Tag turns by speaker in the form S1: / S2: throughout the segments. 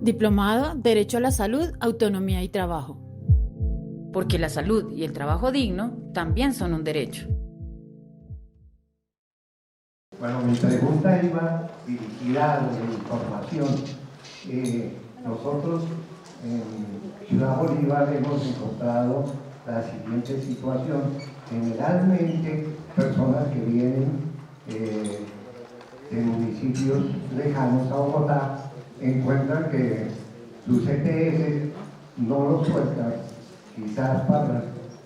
S1: Diplomado, Derecho a la Salud, Autonomía y Trabajo.
S2: Porque la salud y el trabajo digno también son un derecho.
S3: Bueno, mi pregunta iba dirigida a la información. Nosotros en Ciudad Bolívar hemos encontrado la siguiente situación. Generalmente, personas que vienen de municipios lejanos a Bogotá encuentran que sus EPS no los sueltan, quizás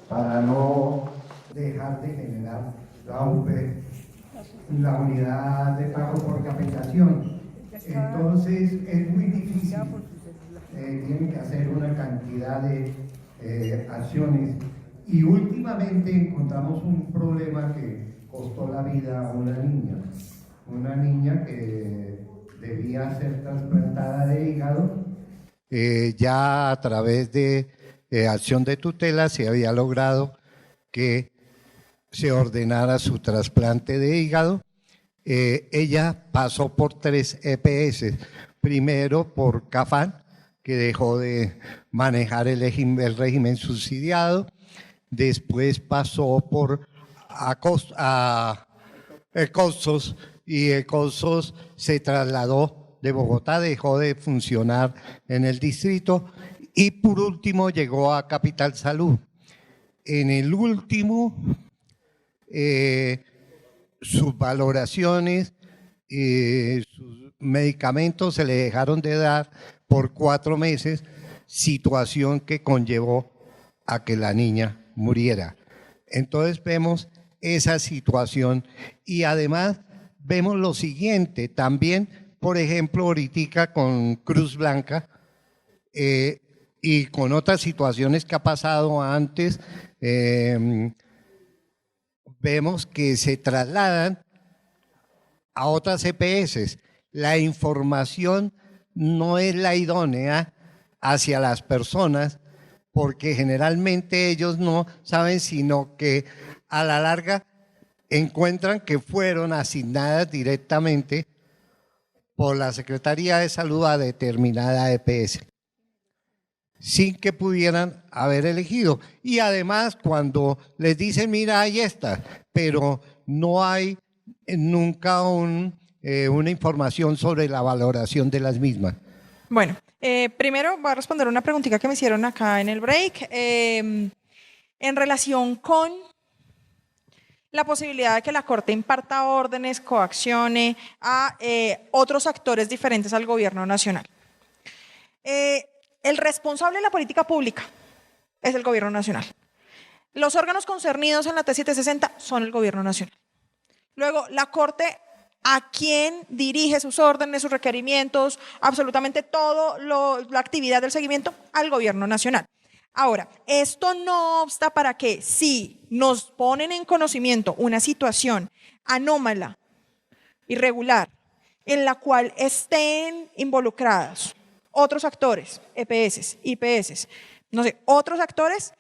S3: para no dejar de generar la UP, la unidad de pago por capitación. Entonces es muy difícil, tienen que hacer una cantidad de acciones, y últimamente encontramos un problema que costó la vida a una niña que debía ser trasplantada de hígado. Ya a través de acción de tutela se había logrado que se ordenara su trasplante de hígado. Ella pasó por 3 EPS, primero por Cafán, que dejó de manejar el régimen subsidiado, después pasó por Ecostos, y Ecostos se trasladó de Bogotá, dejó de funcionar en el distrito, y por último llegó a Capital Salud. En el último, sus valoraciones, sus medicamentos se le dejaron de dar por 4 meses, situación que conllevó a que la niña muriera. Entonces vemos esa situación, y además vemos lo siguiente también, por ejemplo, ahorita con Cruz Blanca y con otras situaciones que ha pasado antes, vemos que se trasladan a otras EPS. La información no es la idónea hacia las personas, porque generalmente ellos no saben, sino que a la larga encuentran que fueron asignadas directamente por la Secretaría de Salud a determinada EPS, sin que pudieran haber elegido. Y además, cuando les dicen, mira, ahí está, pero no hay nunca una información sobre la valoración de las mismas.
S4: Bueno, primero voy a responder una preguntita que me hicieron acá en el break, en relación con la posibilidad de que la Corte imparta órdenes, coaccione a otros actores diferentes al gobierno nacional. El responsable de la política pública es el gobierno nacional. Los órganos concernidos en la T760 son el gobierno nacional. Luego, la Corte, a quien dirige sus órdenes, sus requerimientos, absolutamente todo la actividad del seguimiento, al gobierno nacional. Ahora, esto no obsta para que si nos ponen en conocimiento una situación anómala, irregular, en la cual estén involucrados otros actores, EPS, IPS, no sé, otros actores,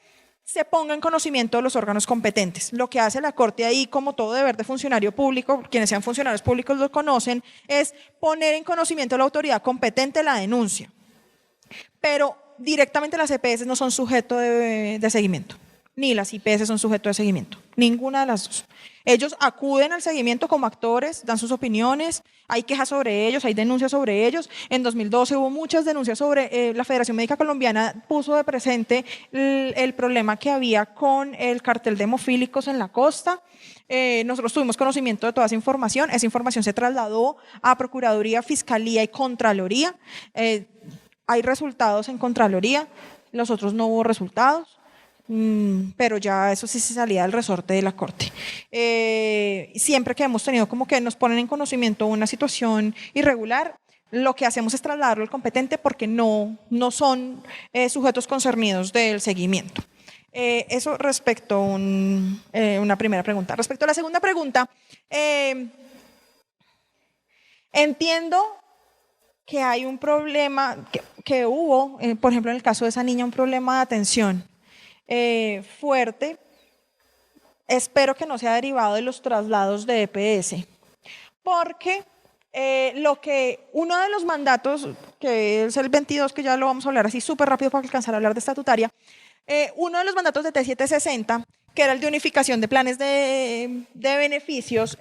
S4: se ponga en conocimiento de los órganos competentes. Lo que hace la Corte ahí, como todo deber de funcionario público, quienes sean funcionarios públicos lo conocen, es poner en conocimiento de la autoridad competente la denuncia. Pero directamente las EPS no son sujeto de seguimiento, ni las IPS son sujeto de seguimiento, ninguna de las dos. Ellos acuden al seguimiento como actores, dan sus opiniones, hay quejas sobre ellos, hay denuncias sobre ellos. En 2012 hubo muchas denuncias sobre, la Federación Médica Colombiana puso de presente el problema que había con el cartel de hemofílicos en la costa. Nosotros tuvimos conocimiento de toda esa información se trasladó a Procuraduría, Fiscalía y Contraloría. Hay resultados en Contraloría, los otros no hubo resultados. Pero ya eso sí se salía del resorte de la Corte. Siempre que hemos tenido como que nos ponen en conocimiento una situación irregular, lo que hacemos es trasladarlo al competente porque no son sujetos concernidos del seguimiento. Eso respecto a una primera pregunta. Respecto a la segunda pregunta, entiendo que hay un problema, que hubo, por ejemplo, en el caso de esa niña, un problema de atención fuerte. Espero que no sea derivado de los traslados de EPS, porque Uno de los mandatos, que es el 22, que ya lo vamos a hablar así súper rápido para alcanzar a hablar de estatutaria, uno de los mandatos de T760, que era el de unificación de planes de beneficios,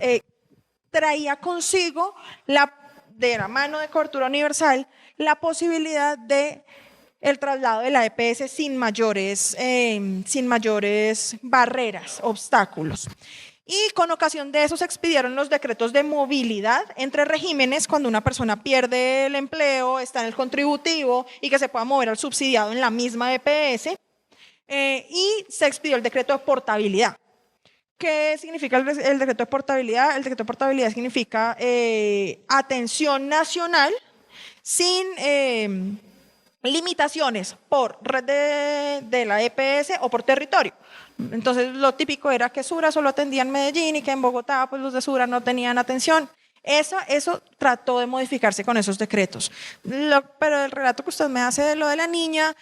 S4: traía consigo, de la mano de cobertura universal, la posibilidad de el traslado de la EPS sin mayores barreras, obstáculos. Y con ocasión de eso se expidieron los decretos de movilidad entre regímenes cuando una persona pierde el empleo, está en el contributivo y que se pueda mover al subsidiado en la misma EPS. Y se expidió el decreto de portabilidad. ¿Qué significa el decreto de portabilidad? El decreto de portabilidad significa atención nacional sin limitaciones por red de la EPS o por territorio. Entonces, lo típico era que Sura solo atendía en Medellín y que en Bogotá pues, los de Sura no tenían atención. Eso trató de modificarse con esos decretos. Pero el relato que usted me hace de lo de la niña,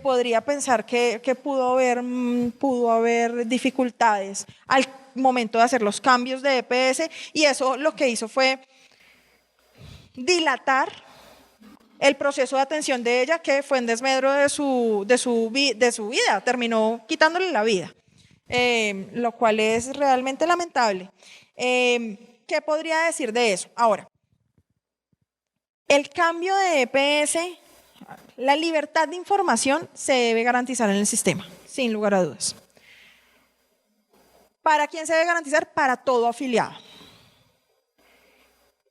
S4: podría pensar que pudo haber dificultades al momento de hacer los cambios de EPS, y eso lo que hizo fue dilatar el proceso de atención de ella, que fue en desmedro de su vida, terminó quitándole la vida, lo cual es realmente lamentable. ¿Qué podría decir de eso? Ahora, el cambio de EPS, la libertad de información se debe garantizar en el sistema, sin lugar a dudas. ¿Para quién se debe garantizar? Para todo afiliado.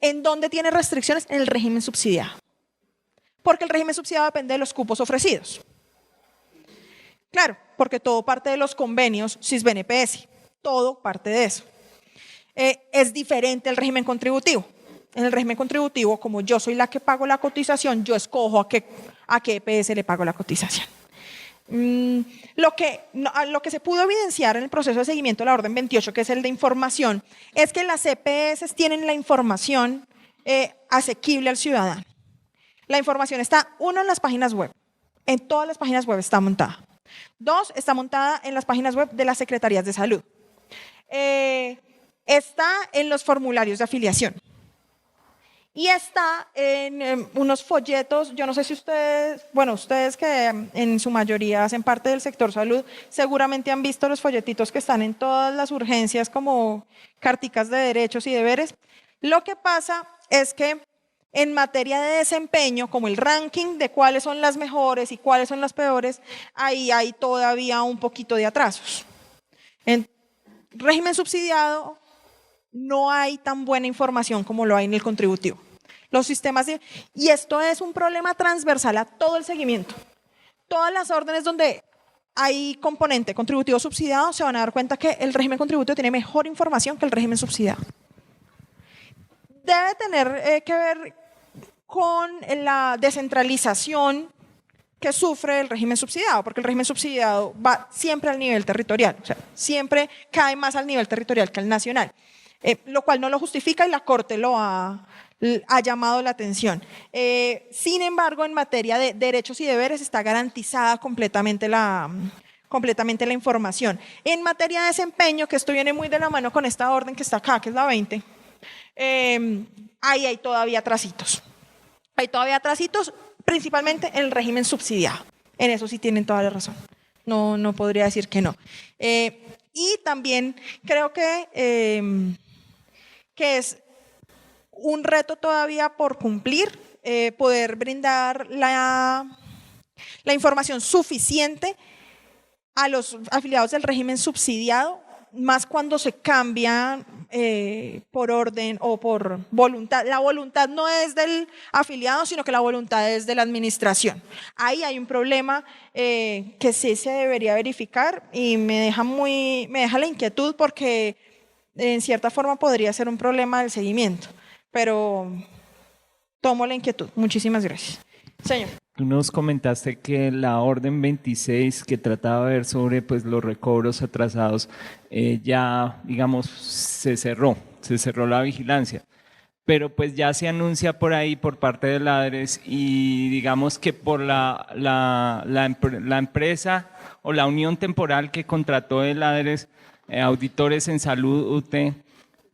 S4: ¿En dónde tiene restricciones? En el régimen subsidiado. Porque el régimen subsidiado depende de los cupos ofrecidos. Claro, porque todo parte de los convenios SISBEN-EPS, todo parte de eso. Es diferente el régimen contributivo. En el régimen contributivo, como yo soy la que pago la cotización, yo escojo a qué EPS le pago la cotización. Lo que se pudo evidenciar en el proceso de seguimiento de la orden 28, que es el de información, es que las EPS tienen la información asequible al ciudadano. La información está, uno, en las páginas web. En todas las páginas web está montada. Dos, está montada en las páginas web de las secretarías de salud. Está en los formularios de afiliación. Y está en unos folletos, yo no sé si ustedes que en su mayoría hacen parte del sector salud, seguramente han visto los folletitos que están en todas las urgencias como carticas de derechos y deberes. Lo que pasa es que en materia de desempeño, como el ranking de cuáles son las mejores y cuáles son las peores, ahí hay todavía un poquito de atrasos. En régimen subsidiado no hay tan buena información como lo hay en el contributivo. Los sistemas y esto es un problema transversal a todo el seguimiento. Todas las órdenes donde hay componente contributivo subsidiado se van a dar cuenta que el régimen contributivo tiene mejor información que el régimen subsidiado. Debe tener que ver con la descentralización que sufre el régimen subsidiado, porque el régimen subsidiado va siempre al nivel territorial, o sea, siempre cae más al nivel territorial que al nacional, lo cual no lo justifica y la Corte lo ha llamado la atención. Sin embargo, en materia de derechos y deberes está garantizada completamente la información. En materia de desempeño, que esto viene muy de la mano con esta orden que está acá, que es la 20, ahí hay todavía atrasitos. Hay todavía atrasitos, principalmente en el régimen subsidiado. En eso sí tienen toda la razón. No podría decir que no. Y también creo que es un reto todavía por cumplir, poder brindar la información suficiente a los afiliados del régimen subsidiado, más cuando se cambia por orden o por voluntad. La voluntad no es del afiliado, sino que la voluntad es de la administración. Ahí hay un problema que sí se debería verificar y me deja la inquietud porque en cierta forma podría ser un problema del seguimiento, pero tomo la inquietud. Muchísimas gracias. Señor.
S5: Tú nos comentaste que la orden 26 que trataba de ver sobre pues, los recobros atrasados ya, digamos, se cerró la vigilancia, pero pues ya se anuncia por ahí por parte de Ladres y digamos que por la empresa o la unión temporal que contrató de Ladres, Auditores en Salud UT,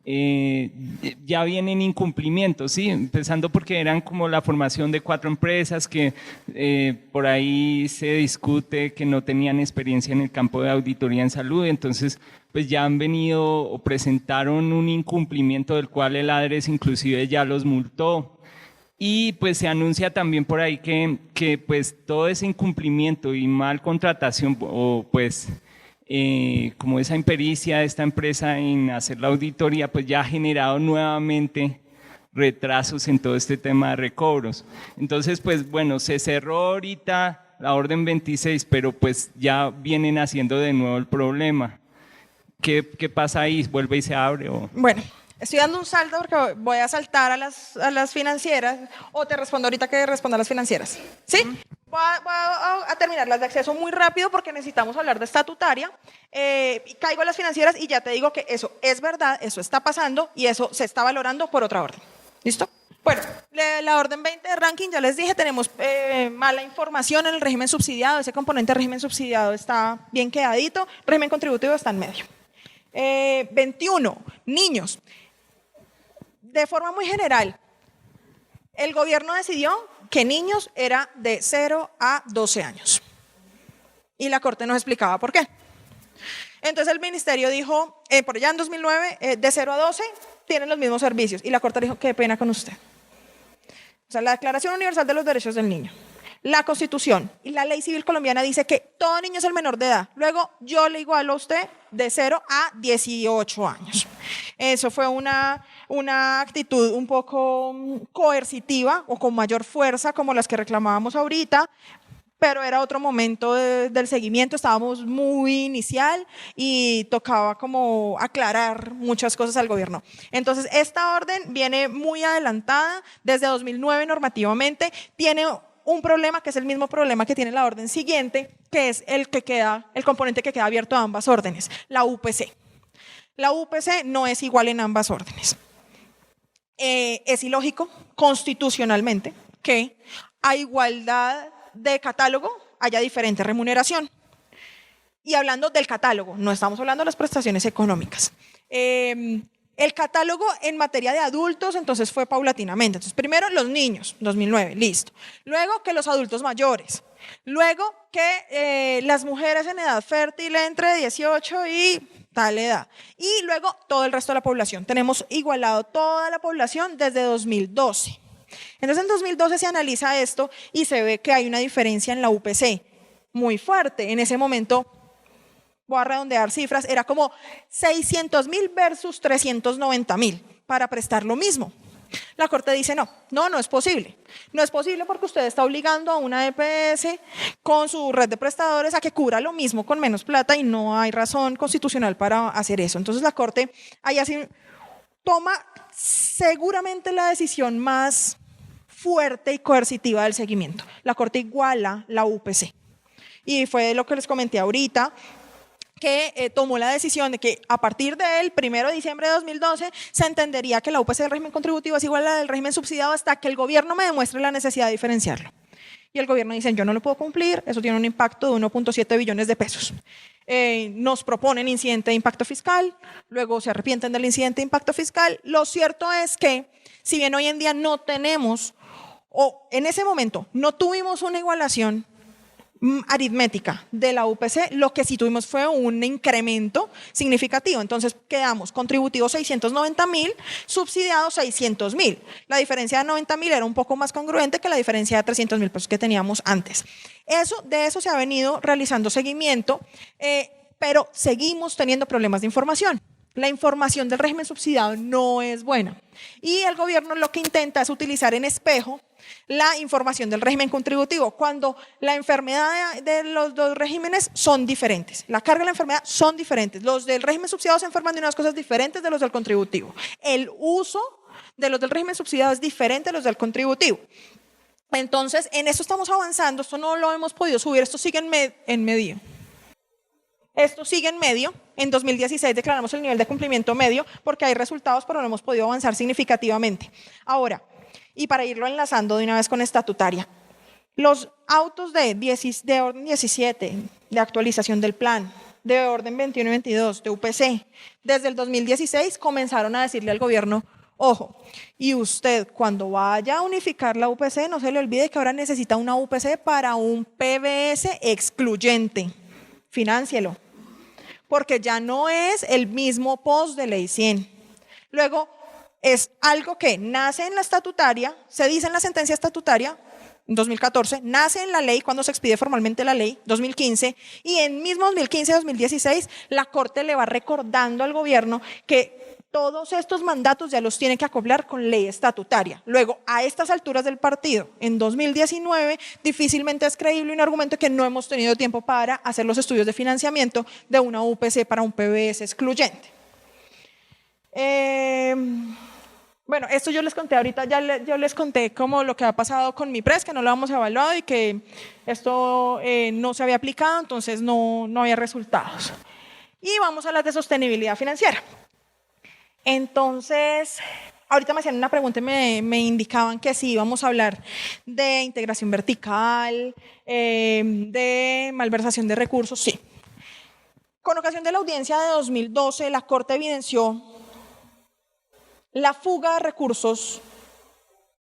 S5: ya vienen incumplimientos, ¿sí? Empezando porque eran como la formación de 4 empresas que por ahí se discute que no tenían experiencia en el campo de auditoría en salud, entonces pues ya han venido o presentaron un incumplimiento del cual el ADRES inclusive ya los multó. Y pues se anuncia también por ahí que pues todo ese incumplimiento y mal contratación o pues como esa impericia de esta empresa en hacer la auditoría, pues ya ha generado nuevamente retrasos en todo este tema de recobros. Entonces, pues bueno, se cerró ahorita la orden 26, pero pues ya vienen haciendo de nuevo el problema. ¿Qué pasa ahí? ¿Vuelve y se abre? O?
S4: Bueno, estoy dando un salto porque voy a saltar a las financieras, o te respondo ahorita que responda a las financieras. ¿Sí? Voy a terminar las de acceso muy rápido porque necesitamos hablar de estatutaria. Caigo a las financieras y ya te digo que eso es verdad, eso está pasando y eso se está valorando por otra orden. ¿Listo? Bueno, la orden 20 de ranking, ya les dije, tenemos mala información en el régimen subsidiado. Ese componente de régimen subsidiado está bien quedadito, régimen contributivo está en medio. 21, niños. De forma muy general, el gobierno decidió que niños era de 0 a 12 años. Y la Corte nos explicaba por qué. Entonces el ministerio dijo, por allá en 2009, de 0 a 12 tienen los mismos servicios. Y la Corte dijo, qué pena con usted. O sea, la Declaración Universal de los Derechos del Niño, la Constitución y la Ley Civil Colombiana dice que todo niño es el menor de edad. Luego yo le igualo a usted de 0 a 18 años. Eso fue una actitud un poco coercitiva o con mayor fuerza como las que reclamábamos ahorita, pero era otro momento del seguimiento, estábamos muy inicial y tocaba como aclarar muchas cosas al gobierno. Entonces, esta orden viene muy adelantada desde 2009 normativamente, tiene un problema que es el mismo problema que tiene la orden siguiente, que es el componente que queda abierto a ambas órdenes, la UPC. La UPC no es igual en ambas órdenes. Es ilógico constitucionalmente que a igualdad de catálogo haya diferente remuneración. Y hablando del catálogo, no estamos hablando de las prestaciones económicas. El catálogo en materia de adultos, entonces fue paulatinamente. Entonces, primero los niños, 2009, listo. Luego que los adultos mayores. Luego que las mujeres en edad fértil entre 18 y tal edad. Y luego todo el resto de la población. Tenemos igualado toda la población desde 2012. Entonces, en 2012 se analiza esto y se ve que hay una diferencia en la UPC muy fuerte. En ese momento, voy a redondear cifras, era como 600.000 versus 390.000 para prestar lo mismo. La Corte dice no es posible. No es posible porque usted está obligando a una EPS con su red de prestadores a que cubra lo mismo con menos plata y no hay razón constitucional para hacer eso. Entonces la Corte ahí así toma seguramente la decisión más fuerte y coercitiva del seguimiento. La Corte iguala la UPC. Y fue lo que les comenté ahorita, que tomó la decisión de que a partir del 1 de diciembre de 2012 se entendería que la UPC del régimen contributivo es igual a la del régimen subsidiado hasta que el gobierno me demuestre la necesidad de diferenciarlo. Y el gobierno dice, yo no lo puedo cumplir, eso tiene un impacto de 1.7 billones de pesos. Nos proponen incidente de impacto fiscal, luego se arrepienten del incidente de impacto fiscal. Lo cierto es que, si bien hoy en día no tenemos, o en ese momento no tuvimos una igualación aritmética de la UPC, lo que sí tuvimos fue un incremento significativo. Entonces quedamos contributivo 690.000, subsidiado 600.000. La diferencia de 90.000 era un poco más congruente que la diferencia de 300.000 pesos que teníamos antes. De eso se ha venido realizando seguimiento, pero seguimos teniendo problemas de información. La información del régimen subsidiado no es buena. Y el gobierno lo que intenta es utilizar en espejo la información del régimen contributivo, cuando la enfermedad de los dos regímenes son diferentes. La carga de la enfermedad son diferentes. Los del régimen subsidiado se enferman de unas cosas diferentes de los del contributivo. El uso de los del régimen subsidiado es diferente de los del contributivo. Entonces, en eso estamos avanzando. Esto no lo hemos podido subir. Esto sigue en medio. Esto sigue en medio. En 2016 declaramos el nivel de cumplimiento medio porque hay resultados, pero no hemos podido avanzar significativamente. Ahora, y para irlo enlazando de una vez con estatutaria, los autos de orden 17, de actualización del plan, de orden 21 y 22 de UPC, desde el 2016 comenzaron a decirle al gobierno, ojo, y usted cuando vaya a unificar la UPC, no se le olvide que ahora necesita una UPC para un PBS excluyente. Fináncielo, porque ya no es el mismo post de ley 100. Luego, es algo que nace en la estatutaria, se dice en la sentencia estatutaria, en 2014, nace en la ley cuando se expide formalmente la ley, 2015, y en mismo 2015-2016 la Corte le va recordando al gobierno que todos estos mandatos ya los tiene que acoplar con ley estatutaria. Luego, a estas alturas del partido, en 2019, difícilmente es creíble un argumento que no hemos tenido tiempo para hacer los estudios de financiamiento de una UPC para un PBS excluyente. Bueno, esto yo les conté ahorita, yo les conté como lo que ha pasado con MIPRES, que no lo hemos evaluado y que esto no se había aplicado, entonces no había resultados. Y vamos a las de sostenibilidad financiera. Entonces, ahorita me hacían una pregunta y me indicaban que sí íbamos a hablar de integración vertical, de malversación de recursos, sí. Con ocasión de la audiencia de 2012, la Corte evidenció la fuga de recursos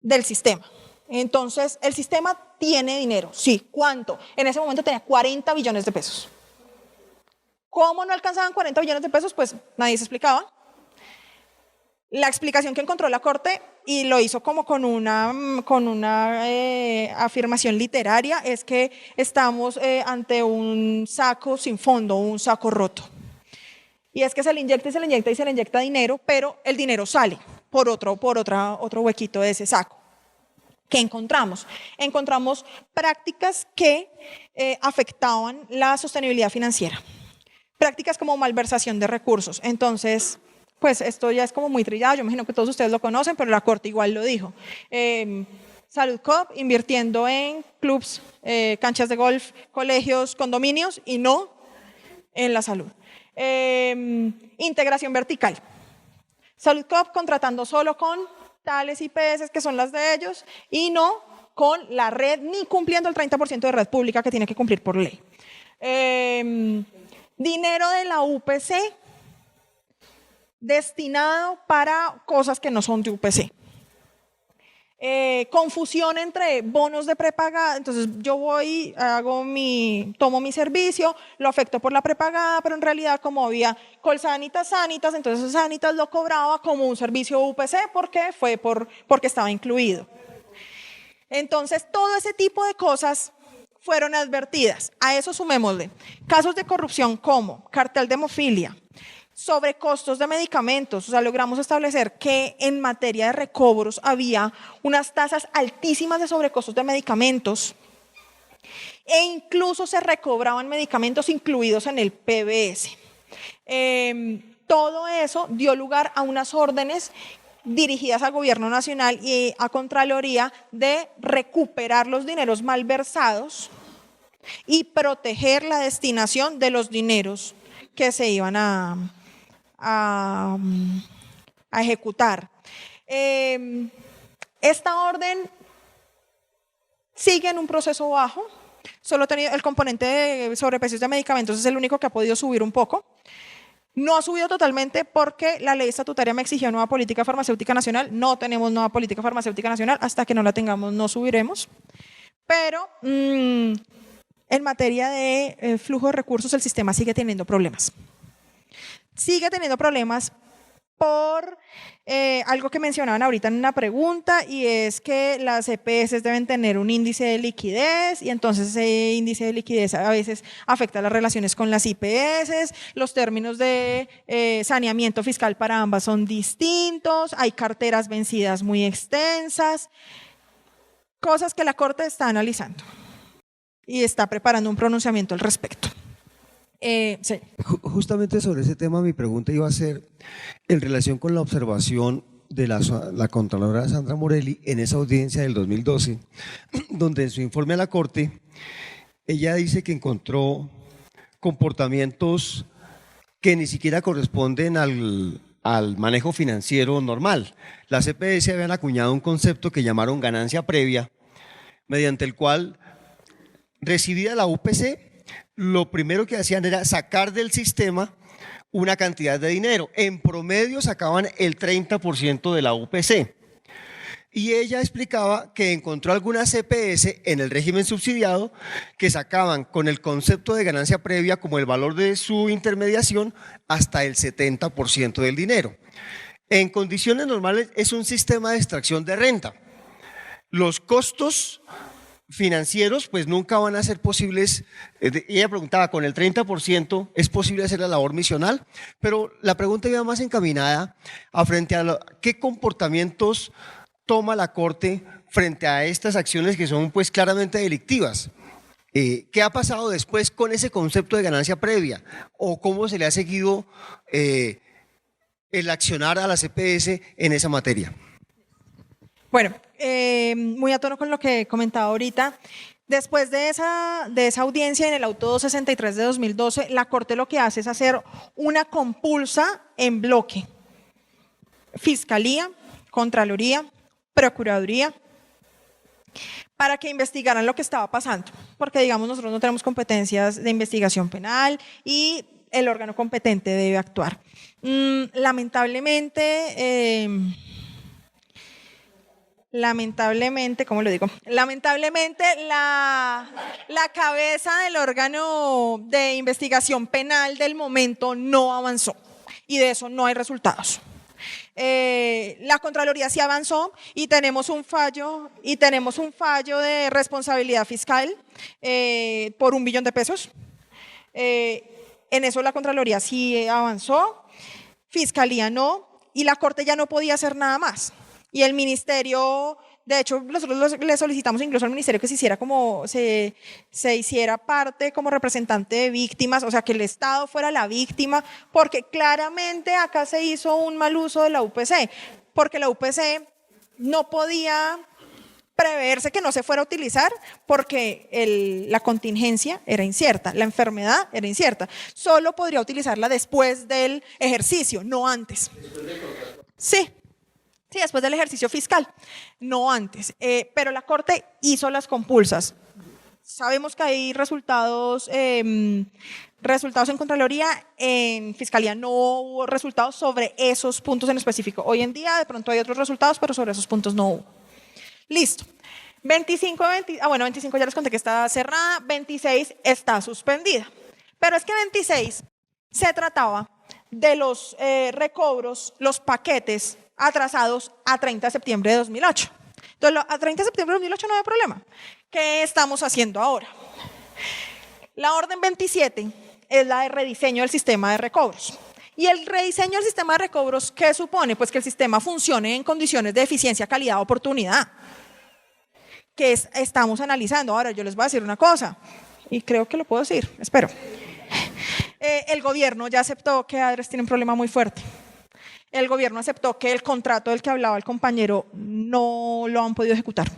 S4: del sistema. Entonces, el sistema tiene dinero, sí. ¿Cuánto? En ese momento tenía 40 billones de pesos. ¿Cómo no alcanzaban 40 billones de pesos? Pues nadie se explicaba. La explicación que encontró la Corte, y lo hizo como con una afirmación literaria, es que estamos ante un saco sin fondo, un saco roto. Y es que se le inyecta y se le inyecta y se le inyecta dinero, pero el dinero sale por otro huequito de ese saco. ¿Qué encontramos? Encontramos prácticas que afectaban la sostenibilidad financiera. Prácticas como malversación de recursos. Entonces, pues esto ya es como muy trillado, yo imagino que todos ustedes lo conocen, pero la Corte igual lo dijo. Salud Coop invirtiendo en clubs, canchas de golf, colegios, condominios y no en la salud. Integración vertical. Salud Coop contratando solo con tales IPS que son las de ellos y no con la red, ni cumpliendo el 30% de red pública que tiene que cumplir por ley. Dinero de la UPC destinado para cosas que no son de UPC. Confusión entre bonos de prepagada, entonces yo voy, tomo mi servicio, lo afecto por la prepagada, pero en realidad como había Colsanitas, Sanitas, entonces Sanitas lo cobraba como un servicio UPC porque estaba incluido. Entonces todo ese tipo de cosas fueron advertidas. A eso sumémosle casos de corrupción como cartel de hemofilia, sobrecostos de medicamentos, o sea, logramos establecer que en materia de recobros había unas tasas altísimas de sobrecostos de medicamentos e incluso se recobraban medicamentos incluidos en el PBS. Todo eso dio lugar a unas órdenes dirigidas al Gobierno Nacional y a Contraloría de recuperar los dineros malversados y proteger la destinación de los dineros que se iban a ejecutar. Esta orden sigue en un proceso bajo, solo ha tenido el componente de sobreprecios de medicamentos, es el único que ha podido subir un poco. No ha subido totalmente porque la ley estatutaria me exigió nueva política farmacéutica nacional, no tenemos nueva política farmacéutica nacional, hasta que no la tengamos no subiremos, pero en materia de flujo de recursos el sistema sigue teniendo problemas. Sigue teniendo problemas por algo que mencionaban ahorita en una pregunta, y es que las EPS deben tener un índice de liquidez, y entonces ese índice de liquidez a veces afecta las relaciones con las IPS, los términos de saneamiento fiscal para ambas son distintos, hay carteras vencidas muy extensas, cosas que la Corte está analizando y está preparando un pronunciamiento al respecto. Sí.
S6: Justamente sobre ese tema mi pregunta iba a ser en relación con la observación de la Contralora Sandra Morelli en esa audiencia del 2012, donde en su informe a la Corte ella dice que encontró comportamientos que ni siquiera corresponden al manejo financiero normal. Las EPS habían acuñado un concepto que llamaron ganancia previa, mediante el cual recibida la UPC lo primero que hacían era sacar del sistema una cantidad de dinero. En promedio sacaban el 30% de la UPC. Y ella explicaba que encontró algunas CPS en el régimen subsidiado que sacaban con el concepto de ganancia previa como el valor de su intermediación hasta el 70% del dinero. En condiciones normales es un sistema de extracción de renta. Los costos financieros pues nunca van a ser posibles. Ella preguntaba, ¿con el 30% es posible hacer la labor misional? Pero la pregunta iba más encaminada a frente a qué comportamientos toma la Corte frente a estas acciones que son pues claramente delictivas. ¿Qué ha pasado después con ese concepto de ganancia previa? ¿O cómo se le ha seguido el accionar a la CPS en esa materia?
S4: Bueno, muy a tono con lo que comentaba ahorita. Después de esa audiencia en el auto 263 de 2012, la Corte lo que hace es hacer una compulsa en bloque. Fiscalía, Contraloría, Procuraduría, para que investigaran lo que estaba pasando. Porque, digamos, nosotros no tenemos competencias de investigación penal y el órgano competente debe actuar. Lamentablemente, ¿cómo lo digo? Lamentablemente la cabeza del órgano de investigación penal del momento no avanzó y de eso no hay resultados. La Contraloría sí avanzó y tenemos un fallo de responsabilidad fiscal por 1 billón de pesos. En eso la Contraloría sí avanzó, Fiscalía no, y la Corte ya no podía hacer nada más. Y el Ministerio, de hecho, nosotros le solicitamos incluso al Ministerio que se hiciera parte como representante de víctimas, o sea, que el Estado fuera la víctima, porque claramente acá se hizo un mal uso de la UPC, porque la UPC no podía preverse que no se fuera a utilizar porque la contingencia era incierta, la enfermedad era incierta. Solo podría utilizarla después del ejercicio, no antes. Sí. Sí, después del ejercicio fiscal, no antes. Pero la Corte hizo las compulsas. Sabemos que hay resultados en Contraloría, en Fiscalía no hubo resultados sobre esos puntos en específico. Hoy en día de pronto hay otros resultados, pero sobre esos puntos no hubo. Listo. 25 ya les conté que está cerrada, 26 está suspendida. Pero es que 26 se trataba de los recobros, los paquetes atrasados a 30 de septiembre de 2008. Entonces, a 30 de septiembre de 2008 no hay problema. ¿Qué estamos haciendo ahora? La orden 27 es la de rediseño del sistema de recobros. Y el rediseño del sistema de recobros, ¿qué supone? Pues que el sistema funcione en condiciones de eficiencia, calidad, oportunidad. Que estamos analizando. Ahora, yo les voy a decir una cosa, y creo que lo puedo decir, espero. El gobierno ya aceptó que ADRES tiene un problema muy fuerte. El gobierno aceptó que el contrato del que hablaba el compañero no lo han podido ejecutar,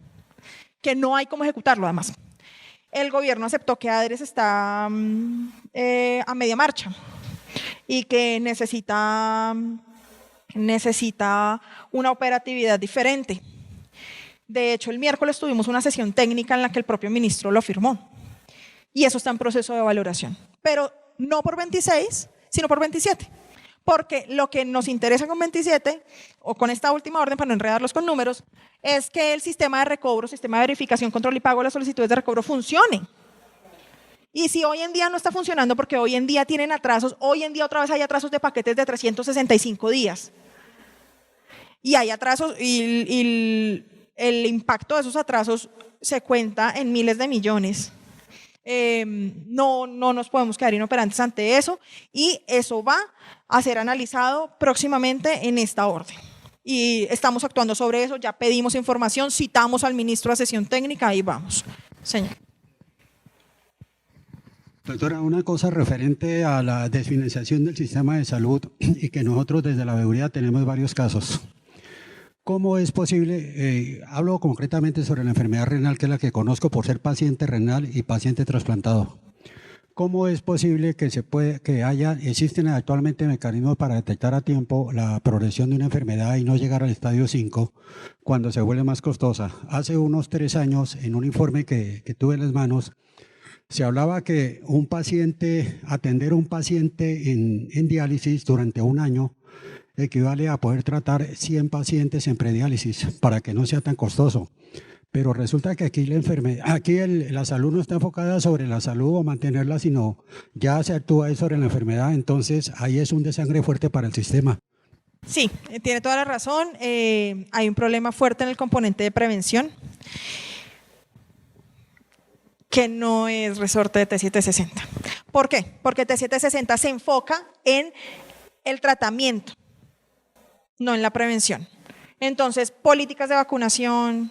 S4: que no hay cómo ejecutarlo además. El gobierno aceptó que ADRES está a media marcha y que necesita una operatividad diferente. De hecho, el miércoles tuvimos una sesión técnica en la que el propio ministro lo firmó y eso está en proceso de valoración, pero no por 26, sino por 27. Porque lo que nos interesa con 27, o con esta última orden, para no enredarlos con números, es que el sistema de recobro, sistema de verificación, control y pago de las solicitudes de recobro funcione. Y si hoy en día no está funcionando, porque hoy en día tienen atrasos, hoy en día otra vez hay atrasos de paquetes de 365 días. Y hay atrasos, y el impacto de esos atrasos se cuenta en miles de millones. No nos podemos quedar inoperantes ante eso y eso va a ser analizado próximamente en esta orden. Y estamos actuando sobre eso, ya pedimos información, citamos al ministro a sesión técnica y vamos. Señor.
S7: Doctora, una cosa referente a la desfinanciación del sistema de salud y que nosotros desde la veeduría tenemos varios casos. ¿Cómo es posible? Hablo concretamente sobre la enfermedad renal, que es la que conozco por ser paciente renal y paciente trasplantado. ¿Cómo es posible que existen actualmente mecanismos para detectar a tiempo la progresión de una enfermedad y no llegar al estadio 5 cuando se vuelve más costosa? Hace unos 3 años, en un informe que tuve en las manos, Se hablaba que atender a un paciente en diálisis durante un año equivale a poder tratar 100 pacientes en prediálisis para que no sea tan costoso. Pero resulta que aquí la salud no está enfocada sobre la salud o mantenerla, sino ya se actúa sobre la enfermedad. Entonces ahí es un desangre fuerte para el sistema.
S4: Sí, tiene toda la razón. Hay un problema fuerte en el componente de prevención, que no es resorte de T760. ¿Por qué? Porque T760 se enfoca en el tratamiento, no en la prevención. Entonces, políticas de vacunación,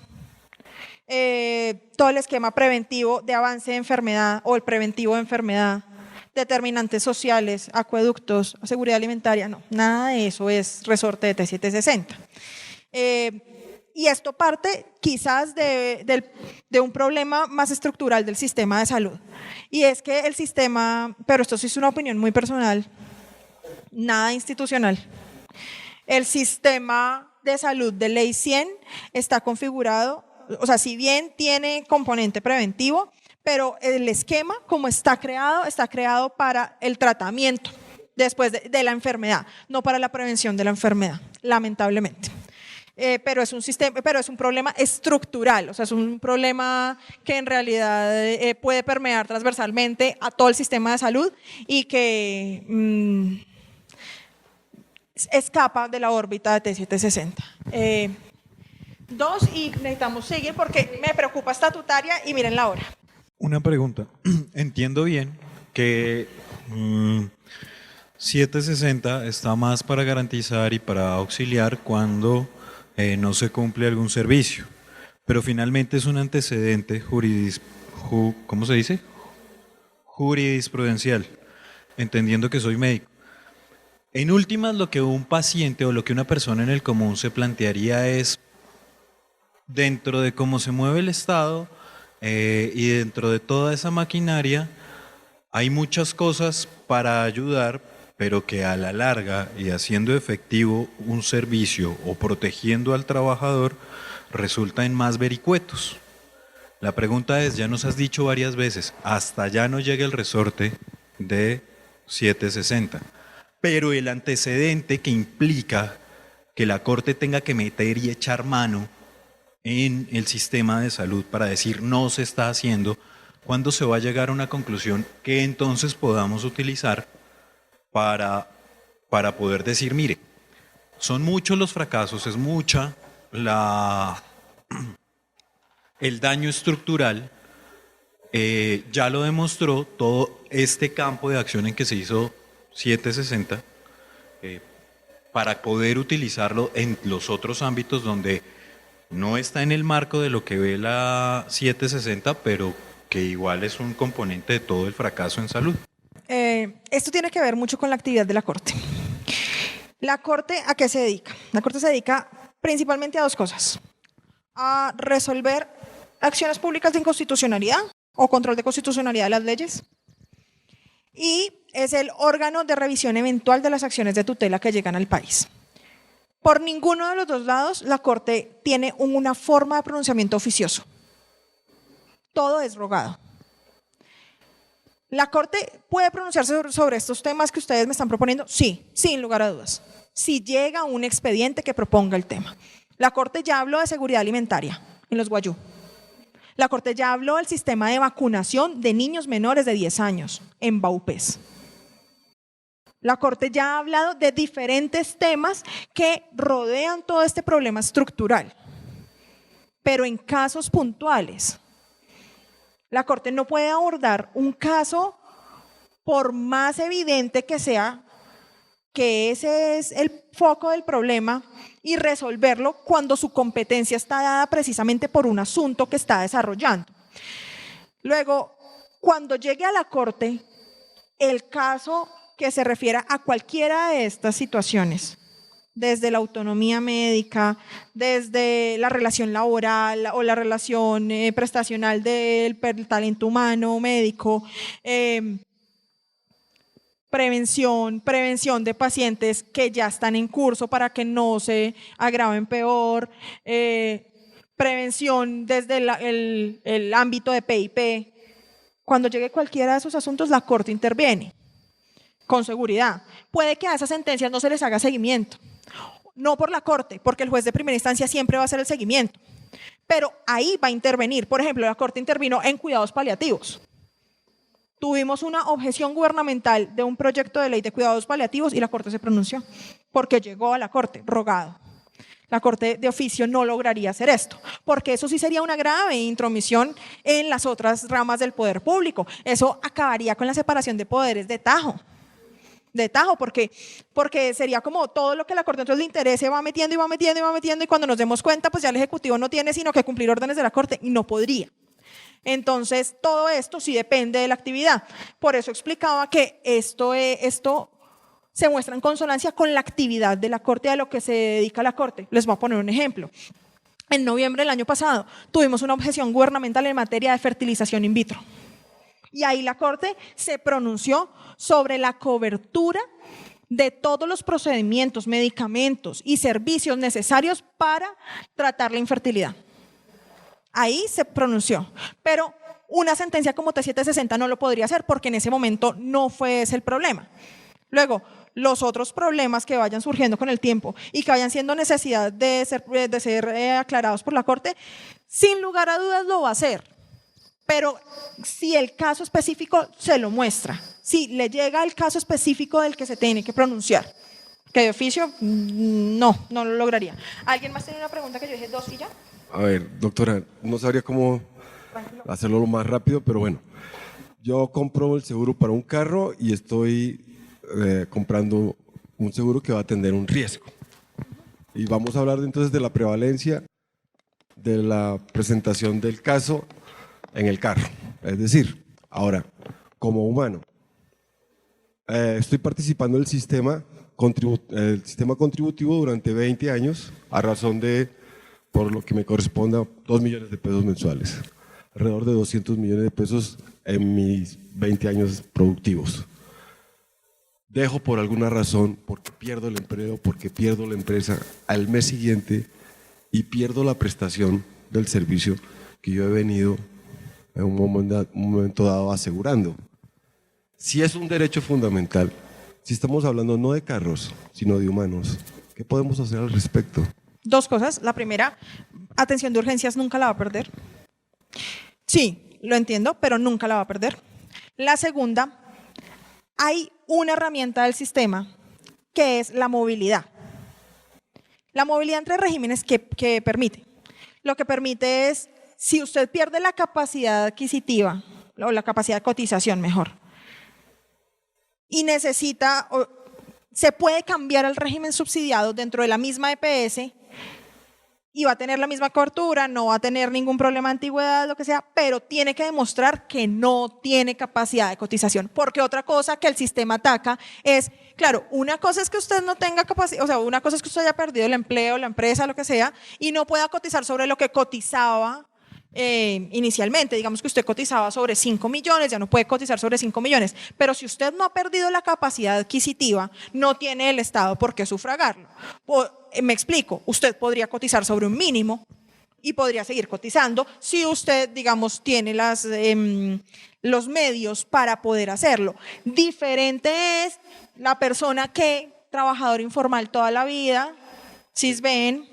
S4: todo el esquema preventivo de avance de enfermedad o el preventivo de enfermedad, determinantes sociales, acueductos, seguridad alimentaria, no, nada de eso es resorte de T760. Y esto parte quizás de un problema más estructural del sistema de salud. Y es que el sistema, pero esto sí es una opinión muy personal, nada institucional. El sistema de salud de Ley 100 está configurado, o sea, si bien tiene componente preventivo, pero el esquema como está creado para el tratamiento después de la enfermedad, no para la prevención de la enfermedad, lamentablemente. Pero es un problema estructural, o sea, es un problema que en realidad puede permear transversalmente a todo el sistema de salud y que escapa de la órbita de T760. Y necesitamos seguir porque me preocupa estatutaria y miren la hora.
S8: Una pregunta. Entiendo bien que 760 está más para garantizar y para auxiliar cuando no se cumple algún servicio, pero finalmente es un antecedente ¿cómo se dice? Jurisprudencial, entendiendo que soy médico. En últimas, lo que un paciente o lo que una persona en el común se plantearía es, dentro de cómo se mueve el Estado y dentro de toda esa maquinaria, hay muchas cosas para ayudar, pero que a la larga y haciendo efectivo un servicio o protegiendo al trabajador resulta en más vericuetos. La pregunta es, ya nos has dicho varias veces, hasta allá no llega el resorte de 760, pero el antecedente que implica que la Corte tenga que meter y echar mano en el sistema de salud para decir no se está haciendo, ¿cuándo se va a llegar a una conclusión que entonces podamos utilizar para poder decir, mire, son muchos los fracasos, es mucha el daño estructural, ya lo demostró todo este campo de acción en que se hizo 760, para poder utilizarlo en los otros ámbitos donde no está en el marco de lo que ve la 760, pero que igual es un componente de todo el fracaso en salud.
S4: Esto tiene que ver mucho con la actividad de la Corte. ¿La Corte a qué se dedica? La Corte se dedica principalmente a dos cosas: a resolver acciones públicas de inconstitucionalidad o control de constitucionalidad de las leyes, y es el órgano de revisión eventual de las acciones de tutela que llegan al país. Por ninguno de los dos lados la Corte tiene una forma de pronunciamiento oficioso. Todo es rogado. ¿La Corte puede pronunciarse sobre estos temas que ustedes me están proponiendo? Sí, sin lugar a dudas. Si llega un expediente que proponga el tema. La Corte ya habló de seguridad alimentaria en los Guayú. La Corte ya habló del sistema de vacunación de niños menores de 10 años en Baupés. La Corte ya ha hablado de diferentes temas que rodean todo este problema estructural, pero en casos puntuales. La Corte no puede abordar un caso por más evidente que sea que ese es el foco del problema y resolverlo cuando su competencia está dada precisamente por un asunto que está desarrollando. Luego, cuando llegue a la Corte, el caso que se refiera a cualquiera de estas situaciones, desde la autonomía médica, desde la relación laboral o la relación prestacional del talento humano médico, prevención de pacientes que ya están en curso para que no se agraven peor, prevención desde el ámbito de PIP, Cuando llegue cualquiera de esos asuntos, la Corte interviene, con seguridad. Puede que a esas sentencias no se les haga seguimiento. No por la Corte, porque el juez de primera instancia siempre va a hacer el seguimiento. Pero ahí va a intervenir. Por ejemplo, la Corte intervino en cuidados paliativos. Tuvimos una objeción gubernamental de un proyecto de ley de cuidados paliativos y la Corte se pronunció, porque llegó a la Corte rogado. La Corte de oficio no lograría hacer esto, porque eso sí sería una grave intromisión en las otras ramas del poder público. Eso acabaría con la separación de poderes de tajo, porque sería como todo lo que la Corte entonces le interese va metiendo y va metiendo y va metiendo, y cuando nos demos cuenta, pues ya el Ejecutivo no tiene sino que cumplir órdenes de la Corte y no podría. Entonces, todo esto sí depende de la actividad. Por eso explicaba que esto se muestra en consonancia con la actividad de la Corte, a lo que se dedica la Corte. Les voy a poner un ejemplo. En noviembre del año pasado tuvimos una objeción gubernamental en materia de fertilización in vitro. Y ahí la Corte se pronunció sobre la cobertura de todos los procedimientos, medicamentos y servicios necesarios para tratar la infertilidad. Ahí se pronunció, pero una sentencia como T760 no lo podría hacer porque en ese momento no fue ese el problema. Luego, los otros problemas que vayan surgiendo con el tiempo y que vayan siendo necesidad de ser aclarados por la Corte, sin lugar a dudas lo va a hacer. Pero si el caso específico se lo muestra, si le llega el caso específico del que se tiene que pronunciar, que de oficio no lo lograría. ¿Alguien más tiene una pregunta que yo dije dos y ya?
S9: A ver, doctora, no sabría cómo hacerlo lo más rápido, pero bueno, yo compro el seguro para un carro y estoy comprando un seguro que va a tener un riesgo. Y vamos a hablar entonces de la prevalencia de la presentación del caso en el carro. Es decir, ahora, como humano, estoy participando del sistema contributivo durante 20 años a razón de, por lo que me corresponda, 2 millones de pesos mensuales, alrededor de 200 millones de pesos en mis 20 años productivos. Dejo por alguna razón, porque pierdo el empleo, porque pierdo la empresa al mes siguiente y pierdo la prestación del servicio que yo he venido en un momento dado asegurando. Si es un derecho fundamental, si estamos hablando no de carros, sino de humanos, ¿qué podemos hacer al respecto?
S4: Dos cosas. La primera, atención de urgencias nunca la va a perder. Sí, lo entiendo, pero nunca la va a perder. La segunda, hay una herramienta del sistema que es la movilidad. La movilidad entre regímenes que permite. Lo que permite es, si usted pierde la capacidad adquisitiva, o la capacidad de cotización mejor, y necesita, se puede cambiar al régimen subsidiado dentro de la misma EPS y va a tener la misma cobertura, no va a tener ningún problema de antigüedad, lo que sea, pero tiene que demostrar que no tiene capacidad de cotización. Porque otra cosa que el sistema ataca es, claro, una cosa es que usted no tenga capacidad, o sea, una cosa es que usted haya perdido el empleo, la empresa, lo que sea, y no pueda cotizar sobre lo que cotizaba inicialmente. Digamos que usted cotizaba sobre 5 millones, ya no puede cotizar sobre 5 millones, pero si usted no ha perdido la capacidad adquisitiva, no tiene el Estado por qué sufragarlo. Me explico, usted podría cotizar sobre un mínimo y podría seguir cotizando si usted, digamos, tiene los medios para poder hacerlo. Diferente es la persona que, trabajador informal toda la vida, CISBEN,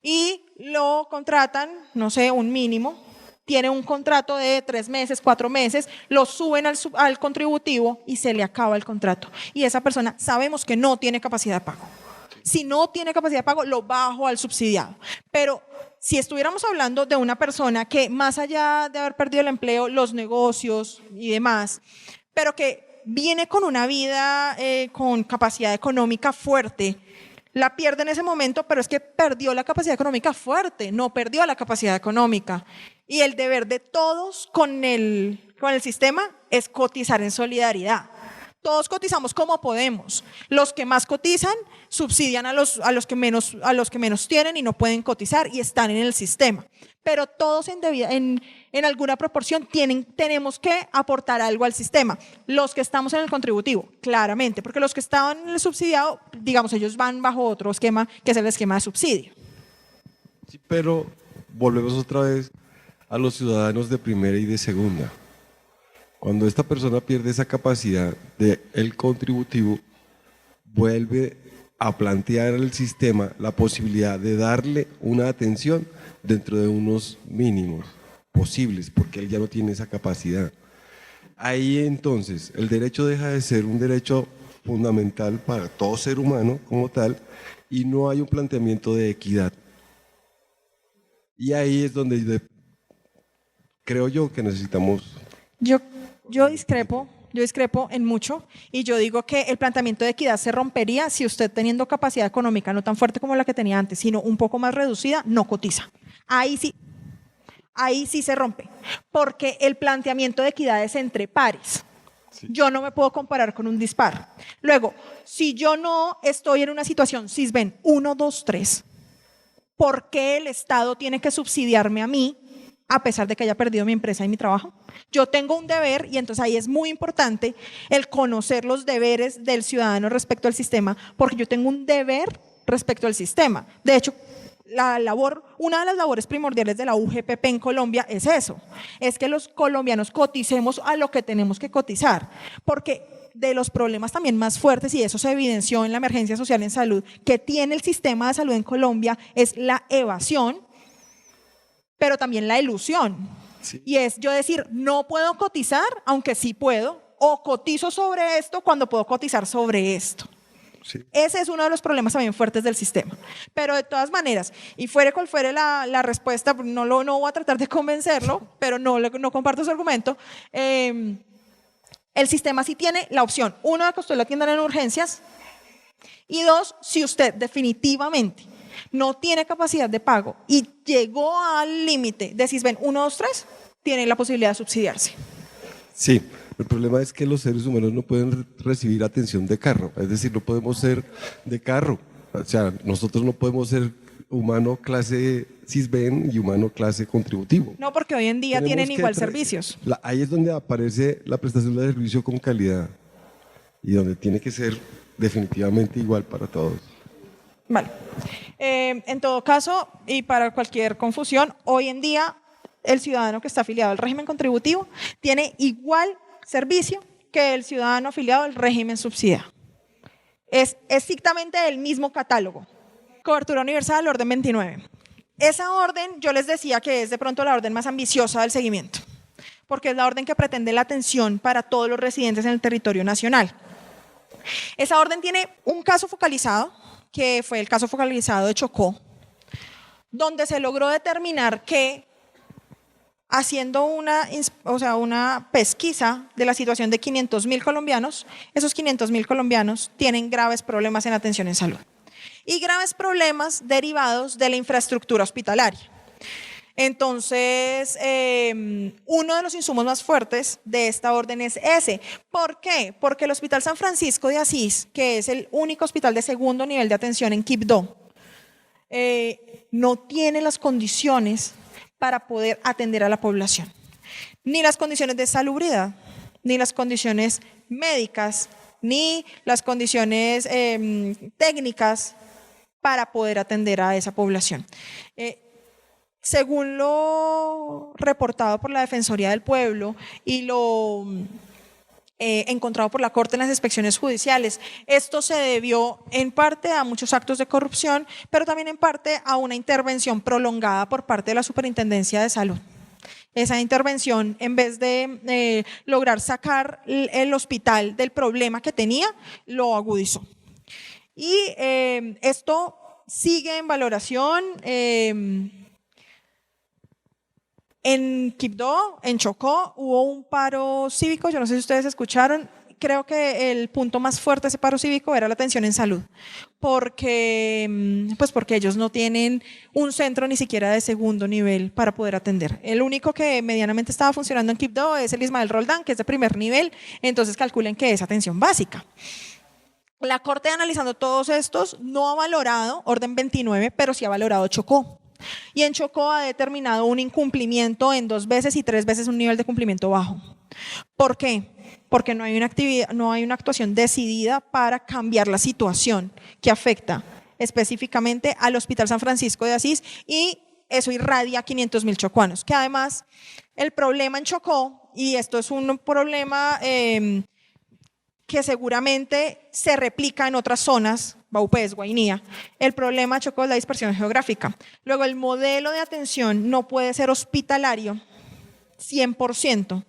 S4: y lo contratan, no sé, un mínimo, tiene un contrato de 3 meses, 4 meses, lo suben al contributivo y se le acaba el contrato. Y esa persona sabemos que no tiene capacidad de pago. Si no tiene capacidad de pago, lo bajo al subsidiado. Pero si estuviéramos hablando de una persona que, más allá de haber perdido el empleo, los negocios y demás, pero que viene con una vida con capacidad económica fuerte, la pierde en ese momento, pero es que perdió la capacidad económica fuerte, no perdió la capacidad económica. Y el deber de todos con el sistema es cotizar en solidaridad. Todos cotizamos como podemos. Los que más cotizan subsidian a los que menos tienen y no pueden cotizar y están en el sistema. Pero todos en alguna proporción tenemos que aportar algo al sistema. Los que estamos en el contributivo, claramente, porque los que estaban en el subsidiado, digamos, ellos van bajo otro esquema, que es el esquema de subsidio.
S9: Sí, pero volvemos otra vez a los ciudadanos de primera y de segunda. Cuando esta persona pierde esa capacidad del contributivo, vuelve a plantear al sistema la posibilidad de darle una atención dentro de unos mínimos posibles, porque él ya no tiene esa capacidad. Ahí entonces el derecho deja de ser un derecho fundamental para todo ser humano como tal, y no hay un planteamiento de equidad. Y ahí es donde creo yo que necesitamos...
S4: Yo discrepo en mucho, y yo digo que el planteamiento de equidad se rompería si usted, teniendo capacidad económica no tan fuerte como la que tenía antes, sino un poco más reducida, no cotiza. Ahí sí se rompe, porque el planteamiento de equidad es entre pares. Sí. Yo no me puedo comparar con un dispar. Luego, si yo no estoy en una situación SISBEN 1, 2, 3, ¿por qué el Estado tiene que subsidiarme a mí a pesar de que haya perdido mi empresa y mi trabajo? Yo tengo un deber, y entonces ahí es muy importante el conocer los deberes del ciudadano respecto al sistema, porque yo tengo un deber respecto al sistema. De hecho, una de las labores primordiales de la UGPP en Colombia es eso, es que los colombianos coticemos a lo que tenemos que cotizar, porque de los problemas también más fuertes, y eso se evidenció en la emergencia social en salud, que tiene el sistema de salud en Colombia, es la evasión, pero también la ilusión. Sí. Y es yo decir, no puedo cotizar, aunque sí puedo, o cotizo sobre esto cuando puedo cotizar sobre esto. Sí. Ese es uno de los problemas también fuertes del sistema. Pero de todas maneras, y fuere cual fuere la respuesta, no voy a tratar de convencerlo, pero no comparto su argumento. El sistema sí tiene la opción, uno, de que usted lo atiendan en urgencias, y dos, si usted definitivamente no tiene capacidad de pago y llegó al límite de SISBEN 1, 2, 3, tiene la posibilidad de subsidiarse.
S9: Sí, el problema es que los seres humanos no pueden recibir atención de carro, es decir, no podemos ser de carro, o sea, nosotros no podemos ser humano clase SISBEN y humano clase contributivo.
S4: No, porque hoy en día tienen igual servicios.
S9: Ahí es donde aparece la prestación de servicio con calidad y donde tiene que ser definitivamente igual para todos.
S4: Vale. En todo caso, y para cualquier confusión, hoy en día el ciudadano que está afiliado al régimen contributivo tiene igual servicio que el ciudadano afiliado al régimen subsidiado. Es estrictamente el mismo catálogo. Cobertura universal, orden 29. Esa orden, yo les decía que es de pronto la orden más ambiciosa del seguimiento, porque es la orden que pretende la atención para todos los residentes en el territorio nacional. Esa orden tiene un caso focalizado, que fue el caso focalizado de Chocó, donde se logró determinar que, haciendo una pesquisa de la situación de 500.000 colombianos, esos 500.000 colombianos tienen graves problemas en atención en salud y graves problemas derivados de la infraestructura hospitalaria. Entonces, uno de los insumos más fuertes de esta orden es ese. ¿Por qué? Porque el Hospital San Francisco de Asís, que es el único hospital de segundo nivel de atención en Quibdó, no tiene las condiciones para poder atender a la población. Ni las condiciones de salubridad, ni las condiciones médicas, ni las condiciones técnicas para poder atender a esa población. Según lo reportado por la Defensoría del Pueblo y lo encontrado por la Corte en las inspecciones judiciales, esto se debió en parte a muchos actos de corrupción, pero también en parte a una intervención prolongada por parte de la Superintendencia de Salud. Esa intervención, en vez de lograr sacar el hospital del problema que tenía, lo agudizó. Y esto sigue en valoración. En Quibdó, en Chocó, hubo un paro cívico, yo no sé si ustedes escucharon, creo que el punto más fuerte de ese paro cívico era la atención en salud, porque ellos no tienen un centro ni siquiera de segundo nivel para poder atender. El único que medianamente estaba funcionando en Quibdó es el Ismael Roldán, que es de primer nivel, entonces calculen que es atención básica. La Corte, analizando todos estos, no ha valorado orden 29, pero sí ha valorado Chocó. Y en Chocó ha determinado un incumplimiento en 2 veces y 3 veces un nivel de cumplimiento bajo. ¿Por qué? Porque no hay una actuación decidida para cambiar la situación que afecta específicamente al Hospital San Francisco de Asís, y eso irradia a 500.000 chocuanos, que además el problema en Chocó, y esto es un problema que seguramente se replica en otras zonas, Baupés, Guainía. El problema, Chocó, es la dispersión geográfica. Luego, el modelo de atención no puede ser hospitalario 100%,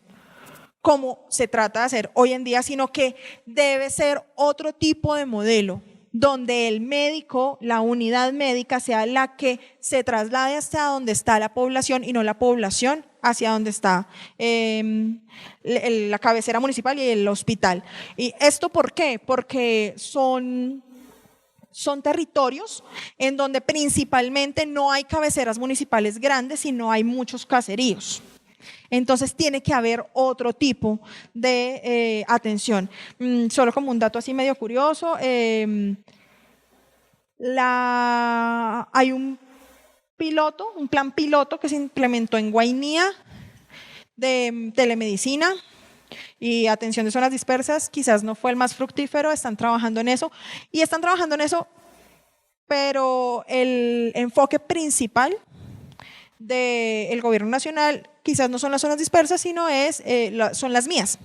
S4: como se trata de hacer hoy en día, sino que debe ser otro tipo de modelo, donde el médico, la unidad médica, sea la que se traslade hasta donde está la población y no la población hacia donde está la cabecera municipal y el hospital. ¿Y esto por qué? Porque son territorios en donde principalmente no hay cabeceras municipales grandes, sino hay muchos caseríos. Entonces tiene que haber otro tipo de atención. Solo como un dato así medio curioso, hay un plan piloto que se implementó en Guainía de telemedicina y atención de zonas dispersas. Quizás no fue el más fructífero, están trabajando en eso, pero el enfoque principal del gobierno nacional quizás no son las zonas dispersas, sino son las mías,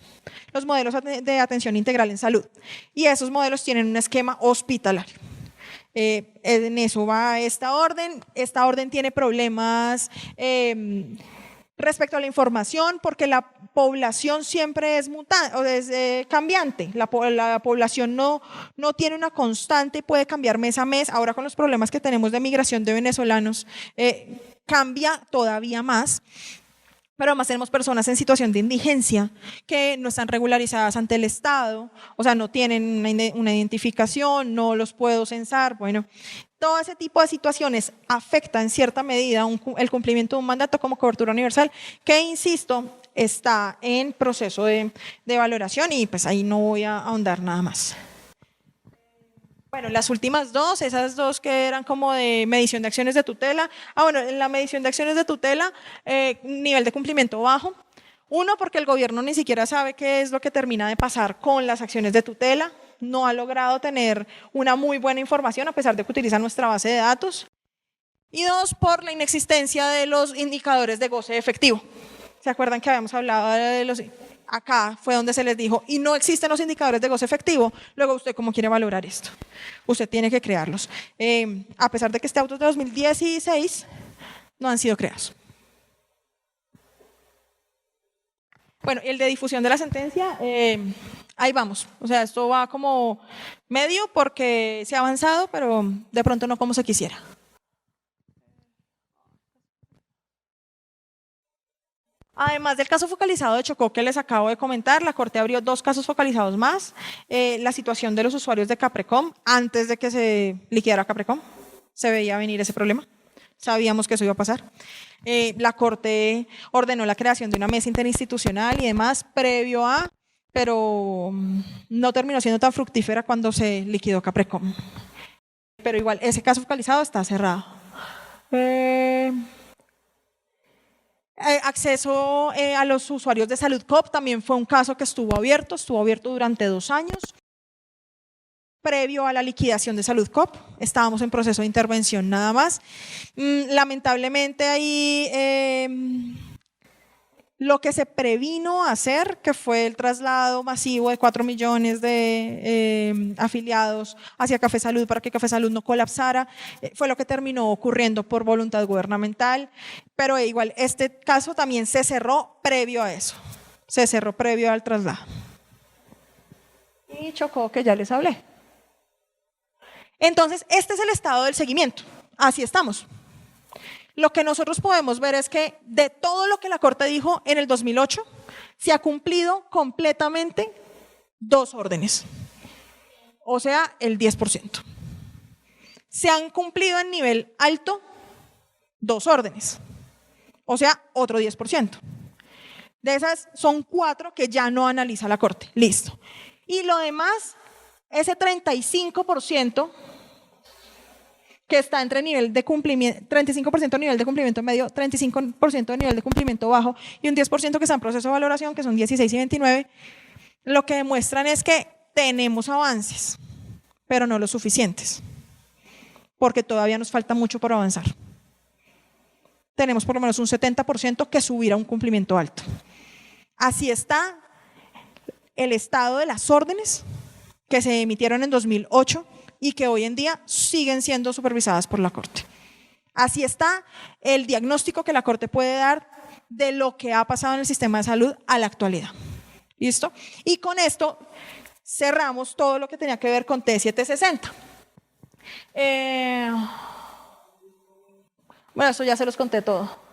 S4: los modelos de atención integral en salud. Y esos modelos tienen un esquema hospitalario. En eso va esta orden. Esta orden tiene problemas respecto a la información, porque la población siempre es cambiante. La población no tiene una constante, puede cambiar mes a mes. Ahora con los problemas que tenemos de migración de venezolanos, cambia todavía más. Pero además tenemos personas en situación de indigencia que no están regularizadas ante el Estado, o sea, no tienen una identificación, no los puedo censar. Bueno, todo ese tipo de situaciones afecta en cierta medida el cumplimiento de un mandato como cobertura universal, que, insisto, está en proceso de valoración, y pues ahí no voy a ahondar nada más. Bueno, las últimas dos, esas dos que eran como de medición de acciones de tutela. Bueno, en la medición de acciones de tutela, nivel de cumplimiento bajo. Uno, porque el gobierno ni siquiera sabe qué es lo que termina de pasar con las acciones de tutela. No ha logrado tener una muy buena información a pesar de que utiliza nuestra base de datos. Y dos, por la inexistencia de los indicadores de goce efectivo. ¿Se acuerdan que habíamos hablado de los... Acá fue donde se les dijo, y no existen los indicadores de goce efectivo? Luego, ¿usted cómo quiere valorar esto? Usted tiene que crearlos. A pesar de que este auto es de 2016, no han sido creados. Bueno, el de difusión de la sentencia, ahí vamos. O sea, esto va como medio porque se ha avanzado, pero de pronto no como se quisiera. Además del caso focalizado de Chocó que les acabo de comentar, la Corte abrió 2 casos focalizados más. La situación de los usuarios de Caprecom antes de que se liquidara Caprecom. Se veía venir ese problema. Sabíamos que eso iba a pasar. La Corte ordenó la creación de una mesa interinstitucional y demás previo a, pero no terminó siendo tan fructífera cuando se liquidó Caprecom. Pero igual, ese caso focalizado está cerrado. Acceso a los usuarios de SaludCop también fue un caso que estuvo abierto durante 2 años. Previo a la liquidación de SaludCop, estábamos en proceso de intervención nada más. Lamentablemente ahí lo que se previno hacer, que fue el traslado masivo de 4 millones de afiliados hacia Café Salud para que Café Salud no colapsara, fue lo que terminó ocurriendo por voluntad gubernamental, pero igual este caso también se cerró previo a eso, se cerró previo al traslado. Y Chocó, que ya les hablé. Entonces, este es el estado del seguimiento, así estamos. Lo que nosotros podemos ver es que de todo lo que la Corte dijo en el 2008, se ha cumplido completamente 2 órdenes, o sea, el 10%. Se han cumplido en nivel alto 2 órdenes, o sea, otro 10%. De esas son 4 que ya no analiza la Corte, listo. Y lo demás, ese 35%, que está entre nivel de cumplimiento, 35% nivel de cumplimiento medio, 35% de nivel de cumplimiento bajo y un 10% que está en proceso de valoración, que son 16 y 29, lo que demuestran es que tenemos avances, pero no los suficientes, porque todavía nos falta mucho por avanzar. Tenemos por lo menos un 70% que subir a un cumplimiento alto. Así está el estado de las órdenes que se emitieron en 2008 y que hoy en día siguen siendo supervisadas por la Corte. Así está el diagnóstico que la Corte puede dar de lo que ha pasado en el sistema de salud a la actualidad. ¿Listo? Y con esto cerramos todo lo que tenía que ver con T760. Bueno, eso ya se los conté todo.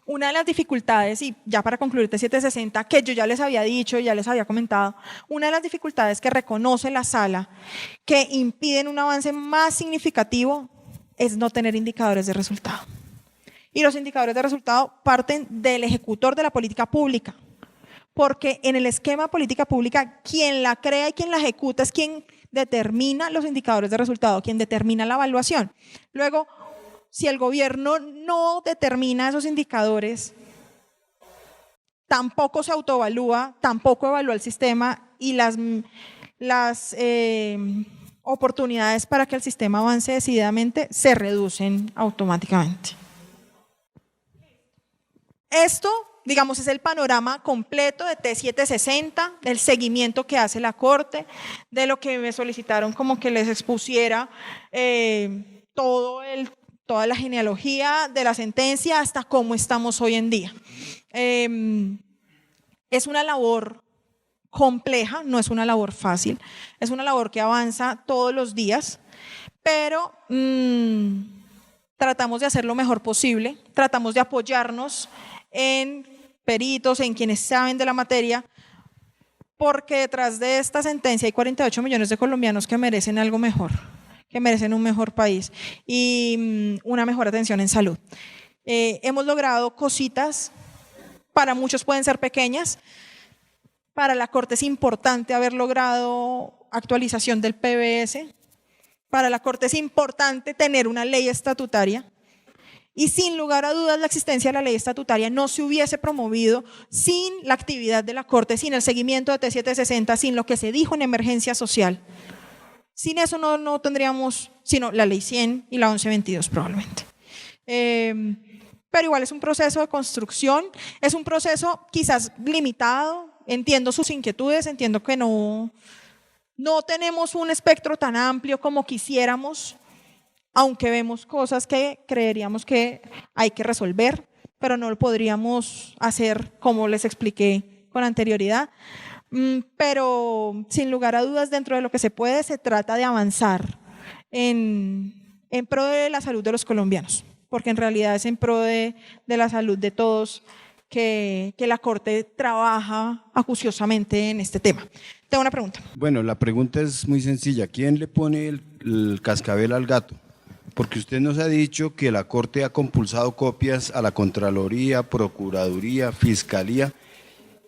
S4: Una de las dificultades, y ya para concluir T760, que yo ya les había dicho, ya les había comentado, una de las dificultades que reconoce la sala que impiden un avance más significativo es no tener indicadores de resultado. Y los indicadores de resultado parten del ejecutor de la política pública, porque en el esquema de política pública, quien la crea y quien la ejecuta es quien determina los indicadores de resultado, quien determina la evaluación. Luego, si el gobierno no determina esos indicadores, tampoco se autoevalúa, tampoco evalúa el sistema y las oportunidades para que el sistema avance decididamente se reducen automáticamente. Esto, digamos, es el panorama completo de T760, del seguimiento que hace la Corte, de lo que me solicitaron como que les expusiera toda la genealogía de la sentencia hasta cómo estamos hoy en día. Es una labor compleja, no es una labor fácil, es una labor que avanza todos los días, pero tratamos de hacer lo mejor posible, tratamos de apoyarnos en peritos, en quienes saben de la materia, porque detrás de esta sentencia hay 48 millones de colombianos que merecen algo mejor, que merecen un mejor país y una mejor atención en salud. Hemos logrado cositas, para muchos pueden ser pequeñas, para la Corte es importante haber logrado actualización del PBS, para la Corte es importante tener una ley estatutaria y sin lugar a dudas la existencia de la ley estatutaria no se hubiese promovido sin la actividad de la Corte, sin el seguimiento de T760, sin lo que se dijo en emergencia social. Sin eso no tendríamos sino la ley 100 y la 1122 probablemente. Pero igual es un proceso de construcción, es un proceso quizás limitado, entiendo sus inquietudes, entiendo que no tenemos un espectro tan amplio como quisiéramos, aunque vemos cosas que creeríamos que hay que resolver, pero no lo podríamos hacer como les expliqué con anterioridad. Pero sin lugar a dudas, dentro de lo que se puede, se trata de avanzar en pro de la salud de los colombianos, porque en realidad es en pro de la salud de todos que la Corte trabaja acuciosamente en este tema. Tengo una pregunta.
S10: Bueno, la pregunta es muy sencilla. ¿Quién le pone el cascabel al gato? Porque usted nos ha dicho que la Corte ha compulsado copias a la Contraloría, Procuraduría, Fiscalía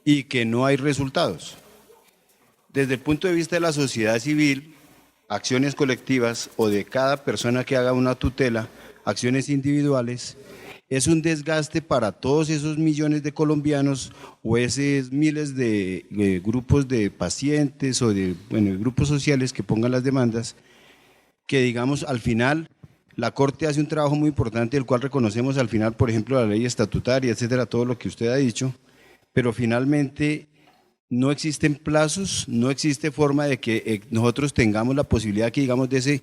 S10: y que no hay resultados. Desde el punto de vista de la sociedad civil, acciones colectivas o de cada persona que haga una tutela, acciones individuales, es un desgaste para todos esos millones de colombianos o esos miles de grupos de pacientes o de grupos sociales que pongan las demandas, que digamos al final la Corte hace un trabajo muy importante, el cual reconocemos al final, por ejemplo, la ley estatutaria, etcétera, todo lo que usted ha dicho, pero finalmente no existen plazos, no existe forma de que nosotros tengamos la posibilidad que digamos de ese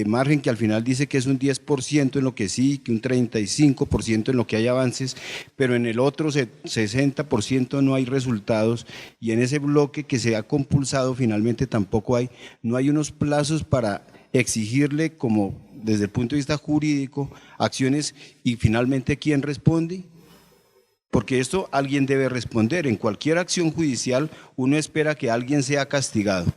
S10: margen que al final dice que es un 10% en lo que sí, que un 35% en lo que hay avances, pero en el otro 60% no hay resultados y en ese bloque que se ha compulsado finalmente tampoco no hay unos plazos para exigirle como desde el punto de vista jurídico acciones y finalmente ¿quién responde? Porque esto alguien debe responder. En cualquier acción judicial uno espera que alguien sea castigado,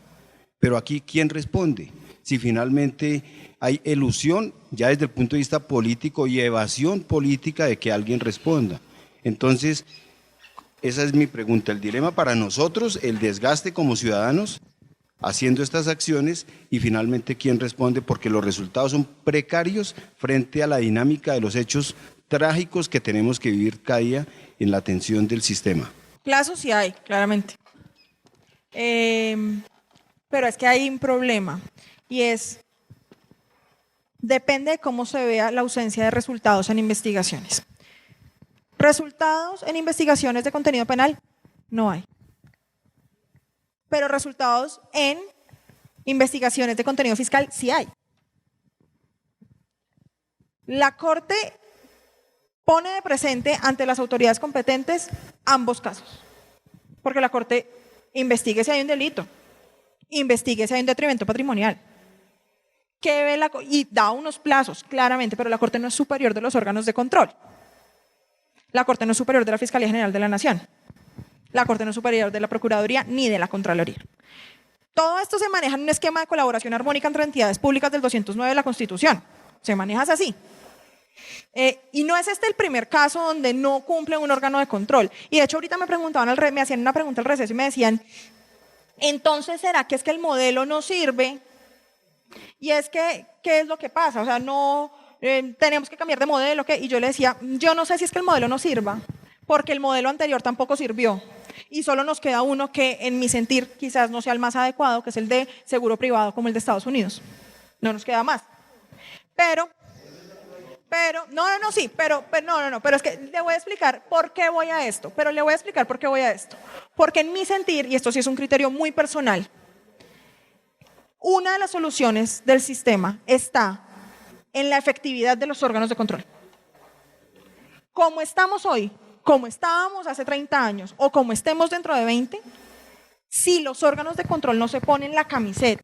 S10: pero aquí ¿quién responde? Si finalmente hay elusión ya desde el punto de vista político y evasión política de que alguien responda. Entonces, esa es mi pregunta, el dilema para nosotros, el desgaste como ciudadanos haciendo estas acciones y finalmente quién responde porque los resultados son precarios frente a la dinámica de los hechos trágicos que tenemos que vivir cada día en la atención del sistema.
S4: Plazos sí hay, claramente. Pero es que hay un problema y es depende de cómo se vea la ausencia de resultados en investigaciones. Resultados en investigaciones de contenido penal, no hay. Pero resultados en investigaciones de contenido fiscal, sí hay. La Corte pone de presente ante las autoridades competentes ambos casos. Porque la Corte investigue si hay un delito, investigue si hay un detrimento patrimonial, y da unos plazos, claramente, pero la Corte no es superior de los órganos de control. La Corte no es superior de la Fiscalía General de la Nación. La Corte no es superior de la Procuraduría ni de la Contraloría. Todo esto se maneja en un esquema de colaboración armónica entre entidades públicas del 209 de la Constitución. Se maneja así. Y no es este el primer caso donde no cumple un órgano de control. Y de hecho ahorita me hacían una pregunta al receso y me decían, entonces ¿será que es que el modelo no sirve? Y es que, ¿qué es lo que pasa? O sea, no tenemos que cambiar de modelo, ¿qué? Y yo le decía, yo no sé si es que el modelo no sirva, porque el modelo anterior tampoco sirvió. Y solo nos queda uno que, en mi sentir, quizás no sea el más adecuado, que es el de seguro privado, como el de Estados Unidos. No nos queda más. Pero es que le voy a explicar por qué voy a esto, porque en mi sentir, y esto sí es un criterio muy personal, una de las soluciones del sistema está en la efectividad de los órganos de control. Como estamos hoy, como estábamos hace 30 años, o como estemos dentro de 20, si los órganos de control no se ponen la camiseta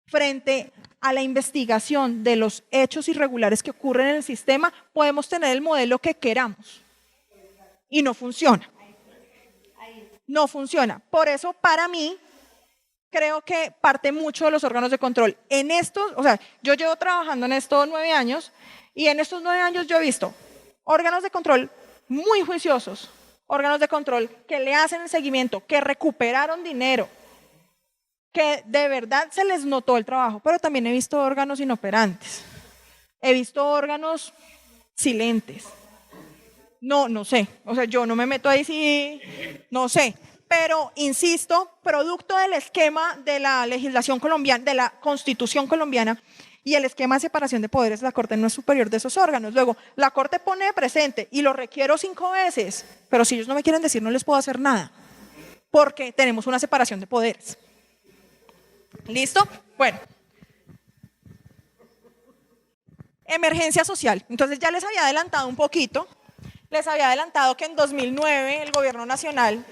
S4: frente a la investigación de los hechos irregulares que ocurren en el sistema, podemos tener el modelo que queramos. Y no funciona. No funciona. Por eso, para mí, creo que parte mucho de los órganos de control. En estos, o sea, yo llevo trabajando en estos 9 años, y en estos 9 años yo he visto órganos de control muy juiciosos, órganos de control que le hacen el seguimiento, que recuperaron dinero, que de verdad se les notó el trabajo, pero también he visto órganos inoperantes, he visto órganos silentes. No sé, o sea, yo no me meto ahí si, no sé, pero insisto, producto del esquema de la legislación colombiana, de la Constitución colombiana y el esquema de separación de poderes, la Corte no es superior de esos órganos. Luego, la Corte pone de presente y lo requiero 5 veces, pero si ellos no me quieren decir, no les puedo hacer nada, porque tenemos una separación de poderes. ¿Listo? Bueno. Emergencia social. Entonces ya les había adelantado un poquito. Les había adelantado que en 2009 el Gobierno Nacional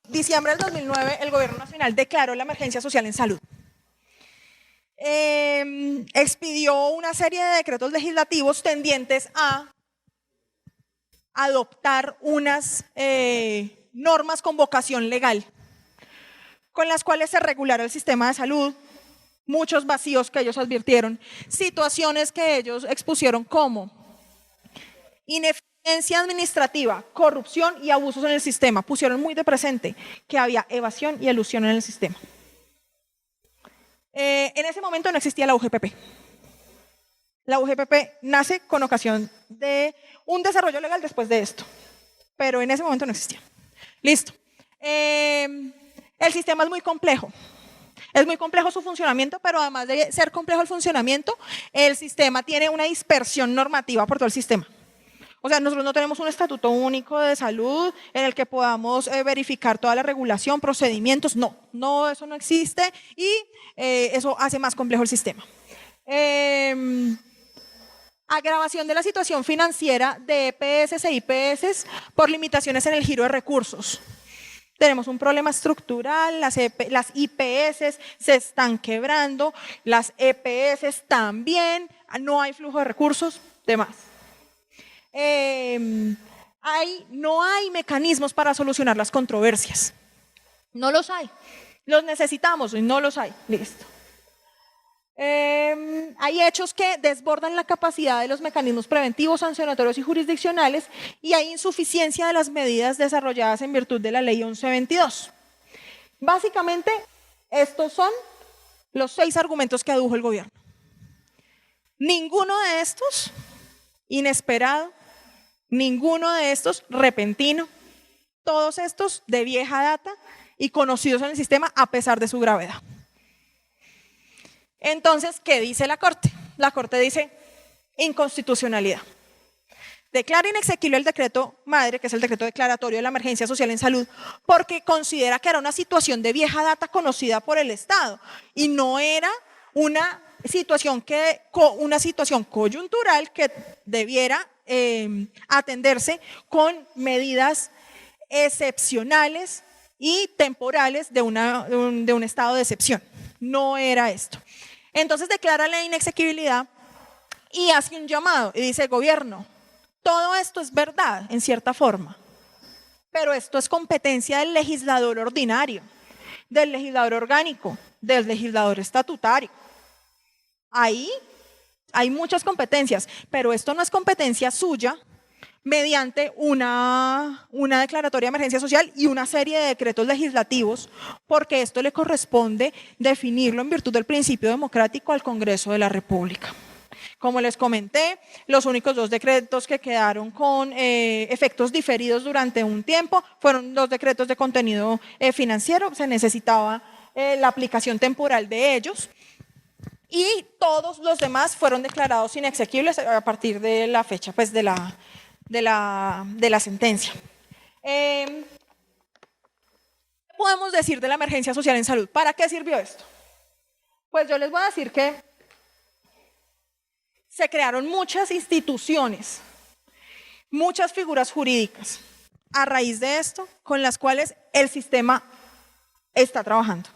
S4: diciembre del 2009 el Gobierno Nacional declaró la emergencia social en salud. Expidió una serie de decretos legislativos tendientes a adoptar unas normas con vocación legal, con las cuales se regulara el sistema de salud, muchos vacíos que ellos advirtieron, situaciones que ellos expusieron como ineficiencia administrativa, corrupción y abusos en el sistema. Pusieron muy de presente que había evasión y elusión en el sistema. En ese momento no existía la UGPP. La UGPP nace con ocasión de un desarrollo legal después de esto, pero en ese momento no existía. Listo. El sistema es muy complejo. Es muy complejo su funcionamiento, pero además de ser complejo el funcionamiento, el sistema tiene una dispersión normativa por todo el sistema. O sea, nosotros no tenemos un estatuto único de salud en el que podamos verificar toda la regulación, procedimientos. No, eso no existe y eso hace más complejo el sistema. Agravación de la situación financiera de EPS e IPS por limitaciones en el giro de recursos. Tenemos un problema estructural, las IPS se están quebrando, las EPS también, no hay flujo de recursos, demás. No hay mecanismos para solucionar las controversias. No los hay. Los necesitamos y no los hay. Listo. Hay hechos que desbordan la capacidad de los mecanismos preventivos, sancionatorios y jurisdiccionales y hay insuficiencia de las medidas desarrolladas en virtud de la Ley 1122. Básicamente, estos son los 6 argumentos que adujo el gobierno. Ninguno de estos inesperado, ninguno de estos repentino, todos estos de vieja data y conocidos en el sistema a pesar de su gravedad. Entonces, ¿qué dice la Corte? La Corte dice inconstitucionalidad. Declara inexequible el decreto madre, que es el decreto declaratorio de la emergencia social en salud, porque considera que era una situación de vieja data conocida por el Estado y no era una situación coyuntural que debiera atenderse con medidas excepcionales y temporales de un estado de excepción. No era esto. Entonces declara la inexequibilidad y hace un llamado y dice: gobierno, todo esto es verdad en cierta forma, pero esto es competencia del legislador ordinario, del legislador orgánico, del legislador estatutario. Ahí hay muchas competencias, pero esto no es competencia suya mediante una declaratoria de emergencia social y una serie de decretos legislativos, porque esto le corresponde definirlo en virtud del principio democrático al Congreso de la República. Como les comenté, los únicos 2 decretos que quedaron con efectos diferidos durante un tiempo fueron 2 decretos de contenido financiero. Se necesitaba la aplicación temporal de ellos y todos los demás fueron declarados inexequibles a partir de la fecha pues, de la sentencia. ¿Qué podemos decir de la emergencia social en salud? ¿Para qué sirvió esto? Pues yo les voy a decir que se crearon muchas instituciones, muchas figuras jurídicas a raíz de esto con las cuales el sistema está trabajando.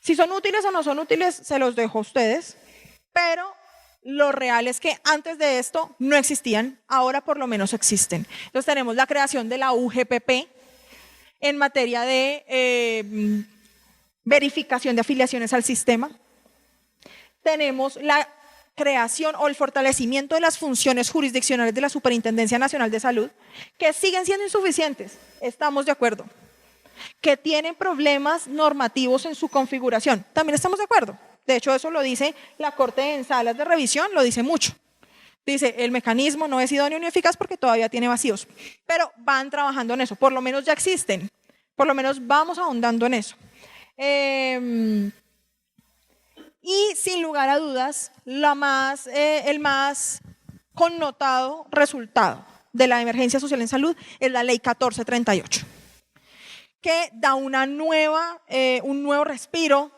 S4: Si son útiles o no son útiles, se los dejo a ustedes, pero lo real es que antes de esto no existían, ahora por lo menos existen. Entonces tenemos la creación de la UGPP en materia de verificación de afiliaciones al sistema. Tenemos la creación o el fortalecimiento de las funciones jurisdiccionales de la Superintendencia Nacional de Salud, que siguen siendo insuficientes, estamos de acuerdo. Que tienen problemas normativos en su configuración, también estamos de acuerdo. De hecho, eso lo dice la Corte en salas de revisión, lo dice mucho. Dice, el mecanismo no es idóneo ni eficaz porque todavía tiene vacíos, pero van trabajando en eso, por lo menos ya existen, por lo menos vamos ahondando en eso. Y sin lugar a dudas, el más connotado resultado de la emergencia social en salud es la Ley 1438, que da un nuevo respiro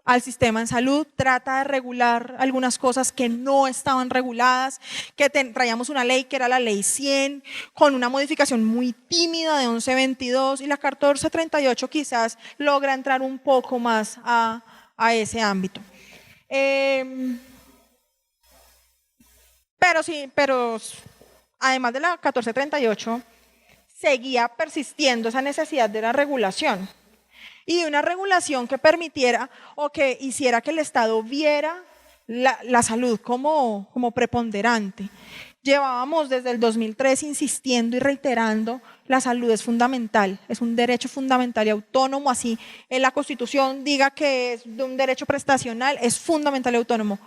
S4: al sistema en salud, trata de regular algunas cosas que no estaban reguladas, que traíamos una ley que era la Ley 100, con una modificación muy tímida de 1122, y la 1438 quizás logra entrar un poco más a ese ámbito. Pero además de la 1438, seguía persistiendo esa necesidad de la regulación y de una regulación que permitiera o que hiciera que el Estado viera la salud como preponderante. Llevábamos desde el 2003 insistiendo y reiterando: la salud es fundamental, es un derecho fundamental y autónomo, así en la Constitución diga que es de un derecho prestacional, es fundamental y autónomo,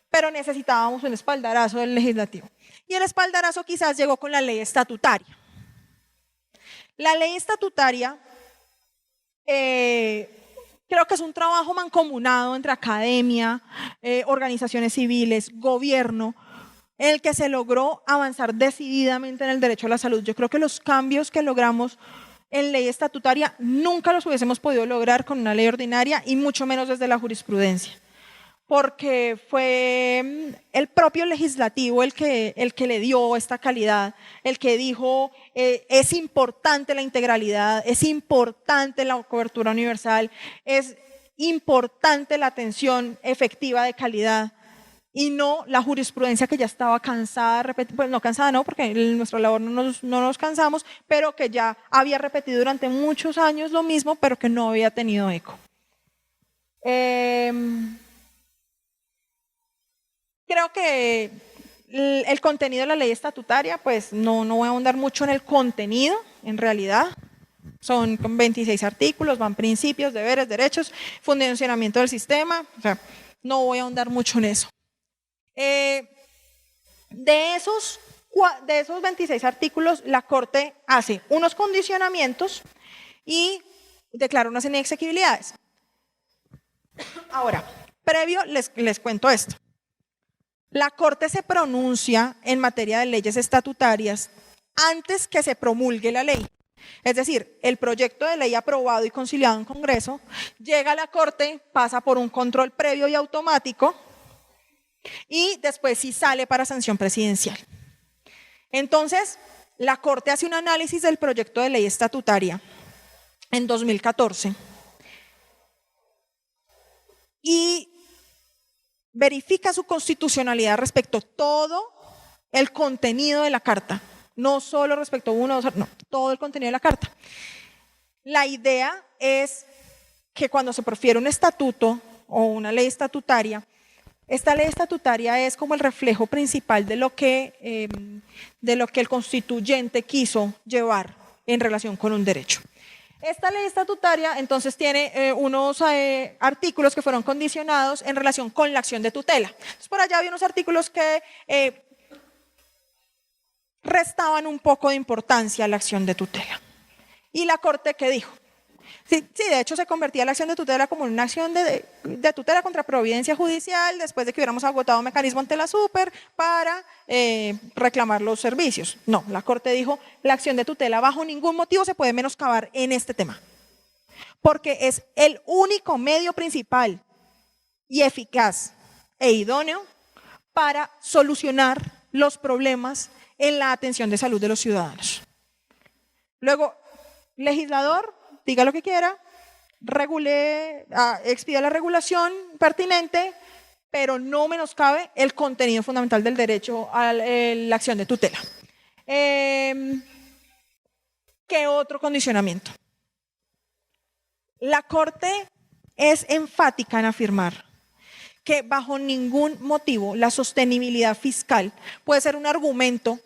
S4: pero necesitábamos un espaldarazo del legislativo. Y el espaldarazo quizás llegó con la ley estatutaria. La ley estatutaria creo que es un trabajo mancomunado entre academia, organizaciones civiles, gobierno, en el que se logró avanzar decididamente en el derecho a la salud. Yo creo que los cambios que logramos en ley estatutaria nunca los hubiésemos podido lograr con una ley ordinaria y mucho menos desde la jurisprudencia, porque fue el propio legislativo el que le dio esta calidad, el que dijo es importante la integralidad, es importante la cobertura universal, es importante la atención efectiva de calidad, y no la jurisprudencia que ya estaba cansada de repetir, pues no cansada no, porque en nuestra labor no nos cansamos, pero que ya había repetido durante muchos años lo mismo, pero que no había tenido eco. Creo que el contenido de la ley estatutaria, pues no voy a ahondar mucho en el contenido, en realidad. Son 26 artículos, van principios, deberes, derechos, funcionamiento del sistema, o sea, no voy a ahondar mucho en eso. De esos 26 artículos, la Corte hace unos condicionamientos y declara unas inexequibilidades. Ahora, previo les cuento esto. La Corte se pronuncia en materia de leyes estatutarias antes que se promulgue la ley. Es decir, el proyecto de ley aprobado y conciliado en Congreso llega a la Corte, pasa por un control previo y automático y después sí sale para sanción presidencial. Entonces, la Corte hace un análisis del proyecto de ley estatutaria en 2014 y verifica su constitucionalidad respecto a todo el contenido de la Carta. No solo respecto a uno, no, todo el contenido de la Carta. La idea es que cuando se profiere un estatuto o una ley estatutaria, esta ley estatutaria es como el reflejo principal de lo que el constituyente quiso llevar en relación con un derecho. Esta ley estatutaria entonces tiene unos artículos que fueron condicionados en relación con la acción de tutela. Entonces, por allá había unos artículos que restaban un poco de importancia a la acción de tutela. ¿Y la Corte qué dijo? Sí, de hecho se convertía la acción de tutela como una acción de tutela contra providencia judicial después de que hubiéramos agotado un mecanismo ante la Super para reclamar los servicios. No, la Corte dijo, la acción de tutela bajo ningún motivo se puede menoscabar en este tema, porque es el único medio principal y eficaz e idóneo para solucionar los problemas en la atención de salud de los ciudadanos. Luego, legislador, diga lo que quiera, expida la regulación pertinente, pero no menoscabe el contenido fundamental del derecho a la acción de tutela. ¿Qué otro condicionamiento? La Corte es enfática en afirmar que bajo ningún motivo la sostenibilidad fiscal puede ser un argumento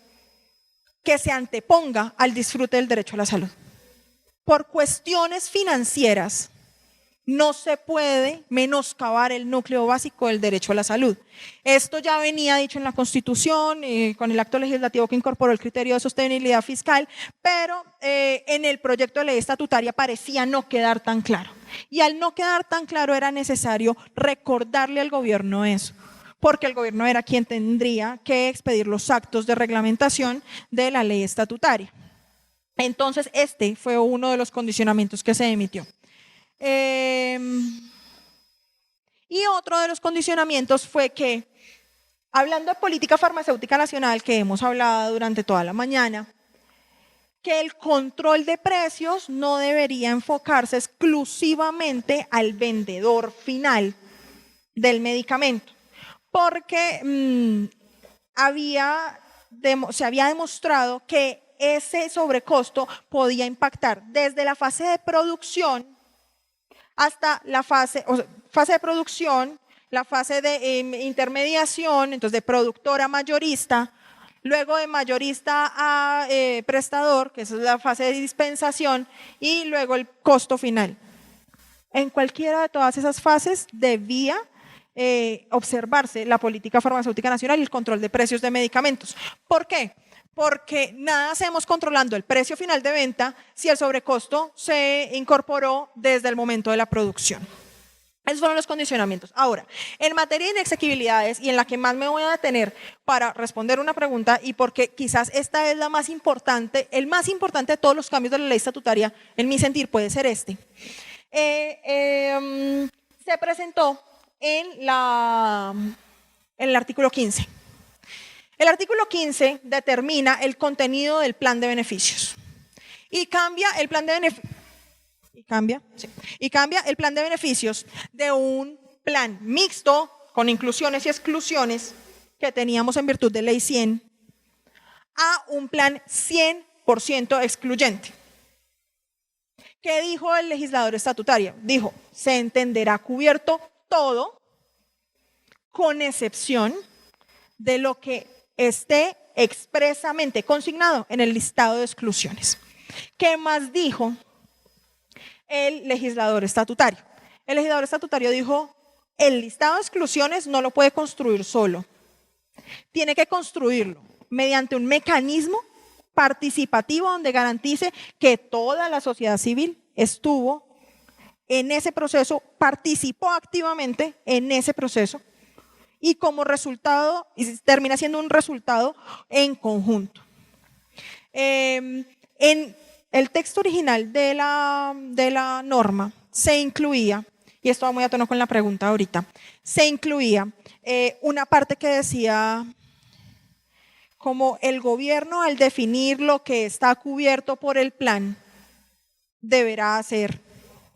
S4: que se anteponga al disfrute del derecho a la salud. Por cuestiones financieras no se puede menoscabar el núcleo básico del derecho a la salud. Esto ya venía dicho en la Constitución, con el acto legislativo que incorporó el criterio de sostenibilidad fiscal, pero en el proyecto de ley estatutaria parecía no quedar tan claro. Y al no quedar tan claro era necesario recordarle al gobierno eso, porque el gobierno era quien tendría que expedir los actos de reglamentación de la ley estatutaria. Entonces, este fue uno de los condicionamientos que se emitió. Y otro de los condicionamientos fue que, hablando de política farmacéutica nacional, que hemos hablado durante toda la mañana, que el control de precios no debería enfocarse exclusivamente al vendedor final del medicamento, porque se había demostrado que ese sobrecosto podía impactar desde la fase de producción hasta la fase de producción, la fase de intermediación, entonces de productor a mayorista, luego de mayorista a prestador, que esa es la fase de dispensación, y luego el costo final. En cualquiera de todas esas fases debía observarse la política farmacéutica nacional y el control de precios de medicamentos. ¿Por qué? Porque nada hacemos controlando el precio final de venta si el sobrecosto se incorporó desde el momento de la producción. Esos fueron los condicionamientos. Ahora, en materia de inexequibilidades, y en la que más me voy a detener para responder una pregunta, y porque quizás esta es la más importante, el más importante de todos los cambios de la ley estatutaria, en mi sentir puede ser este. Se presentó en el artículo 15. El artículo 15 determina el contenido del plan de beneficios y cambia el plan de beneficios. Y cambia el plan de beneficios de un plan mixto con inclusiones y exclusiones que teníamos en virtud de ley 100 a un plan 100% excluyente. ¿Qué dijo el legislador estatutario? Dijo, se entenderá cubierto todo con excepción de lo que esté expresamente consignado en el listado de exclusiones. ¿Qué más dijo el legislador estatutario? El legislador estatutario dijo, el listado de exclusiones no lo puede construir solo, tiene que construirlo mediante un mecanismo participativo donde garantice que toda la sociedad civil estuvo en ese proceso, participó activamente en ese proceso y como resultado, y termina siendo un resultado en conjunto. En el texto original de la norma se incluía, y esto va muy a tono con la pregunta ahorita, se incluía una parte que decía como el gobierno al definir lo que está cubierto por el plan deberá hacer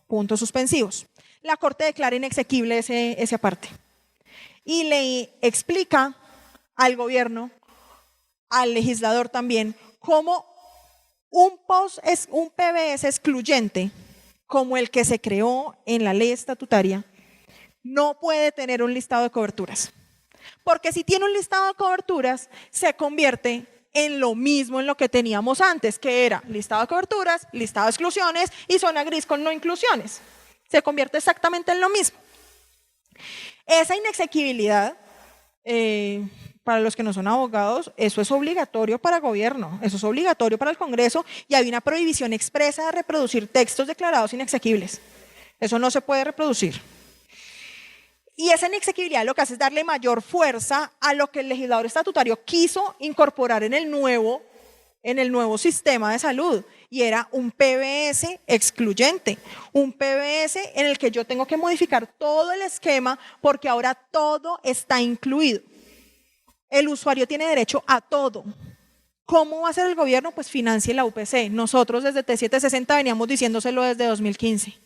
S4: puntos suspensivos. La Corte declara inexequible esa parte y le explica al gobierno, al legislador también, cómo un PBS excluyente como el que se creó en la ley estatutaria no puede tener un listado de coberturas. Porque si tiene un listado de coberturas, se convierte en lo mismo en lo que teníamos antes, que era listado de coberturas, listado de exclusiones y zona gris con no inclusiones. Se convierte exactamente en lo mismo. Esa inexequibilidad, para los que no son abogados, eso es obligatorio para el gobierno, eso es obligatorio para el Congreso y hay una prohibición expresa de reproducir textos declarados inexequibles. Eso no se puede reproducir. Y esa inexequibilidad lo que hace es darle mayor fuerza a lo que el legislador estatutario quiso incorporar en el nuevo sistema de salud, y era un PBS excluyente, un PBS en el que yo tengo que modificar todo el esquema porque ahora todo está incluido. El usuario tiene derecho a todo. ¿Cómo va a ser el gobierno? Pues financie la UPC. Nosotros desde T760 veníamos diciéndoselo desde 2015.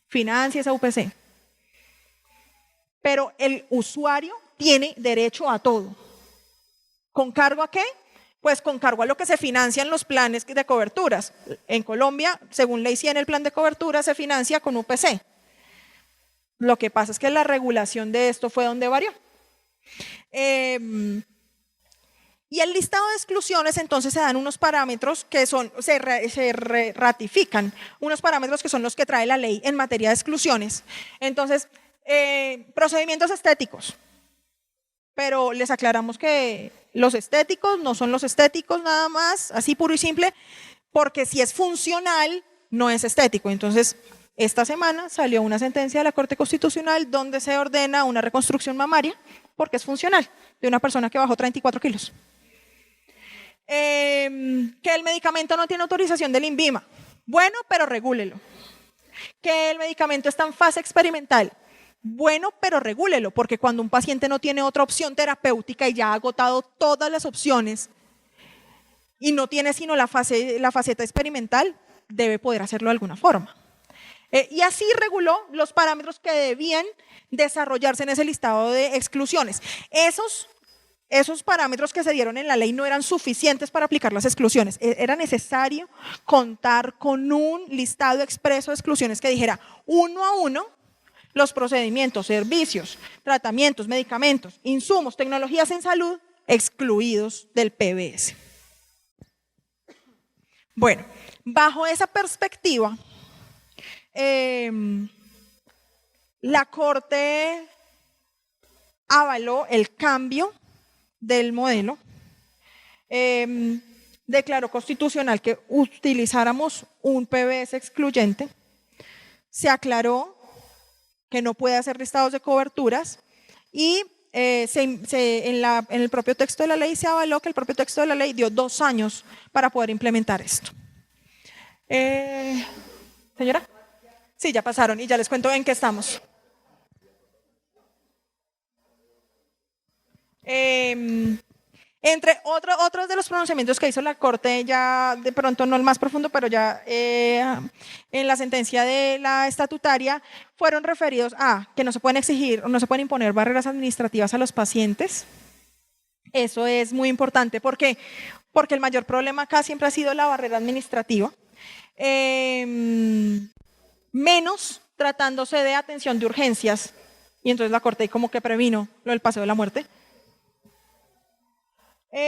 S4: Financie esa UPC. Pero el usuario tiene derecho a todo. ¿Con cargo a qué? Pues con cargo a lo que se financian los planes de coberturas. En Colombia, según Ley 100, el plan de cobertura se financia con UPC. Lo que pasa es que la regulación de esto fue donde varió. Y el listado de exclusiones, entonces se dan unos parámetros que se ratifican, unos parámetros que son los que trae la ley en materia de exclusiones. Entonces, procedimientos estéticos, pero les aclaramos que los estéticos no son los estéticos nada más, así puro y simple, porque si es funcional, no es estético. Entonces, esta semana salió una sentencia de la Corte Constitucional donde se ordena una reconstrucción mamaria porque es funcional, de una persona que bajó 34 kilos. Que el medicamento no tiene autorización del INVIMA. Bueno, pero regúlelo. Que el medicamento está en fase experimental. Bueno, pero regúlelo, porque cuando un paciente no tiene otra opción terapéutica y ya ha agotado todas las opciones y no tiene sino la faceta experimental, debe poder hacerlo de alguna forma. Y así reguló los parámetros que debían desarrollarse en ese listado de exclusiones. Esos parámetros que se dieron en la ley no eran suficientes para aplicar las exclusiones. Era necesario contar con un listado expreso de exclusiones que dijera uno a uno los procedimientos, servicios, tratamientos, medicamentos, insumos, tecnologías en salud excluidos del PBS. Bueno, bajo esa perspectiva, la Corte avaló el cambio del modelo, declaró constitucional que utilizáramos un PBS excluyente, se aclaró que no puede hacer listados de coberturas y en el propio texto de la ley se avaló que el propio texto de la ley dio 2 años para poder implementar esto. ¿Señora? Sí, ya pasaron y ya les cuento en qué estamos. Entre otros de los pronunciamientos que hizo la Corte, ya de pronto no el más profundo, pero ya en la sentencia de la estatutaria, fueron referidos a que no se pueden exigir o no se pueden imponer barreras administrativas a los pacientes. Eso es muy importante porque el mayor problema acá siempre ha sido la barrera administrativa. Menos tratándose de atención de urgencias, y entonces la Corte como que previno lo del paseo de la muerte. Se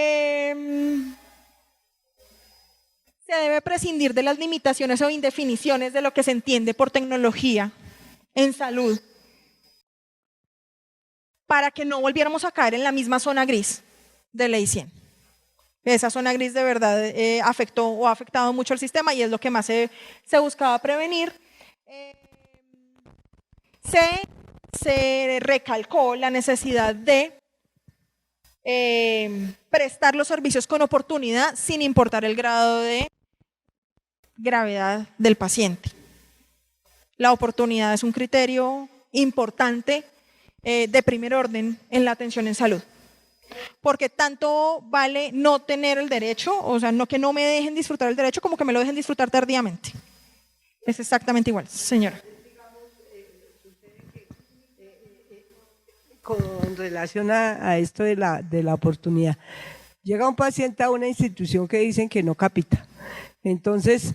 S4: debe prescindir de las limitaciones o indefiniciones de lo que se entiende por tecnología en salud para que no volviéramos a caer en la misma zona gris de Ley 100. Esa zona gris de verdad afectó o ha afectado mucho el sistema y es lo que más se buscaba prevenir. se recalcó la necesidad de prestar los servicios con oportunidad sin importar el grado de gravedad del paciente. La oportunidad es un criterio importante de primer orden en la atención en salud. Porque tanto vale no tener el derecho, o sea, no que no me dejen disfrutar el derecho, como que me lo dejen disfrutar tardíamente. Es exactamente igual, señora.
S11: Con relación a esto de la oportunidad, llega un paciente a una institución que dicen que no capita. Entonces,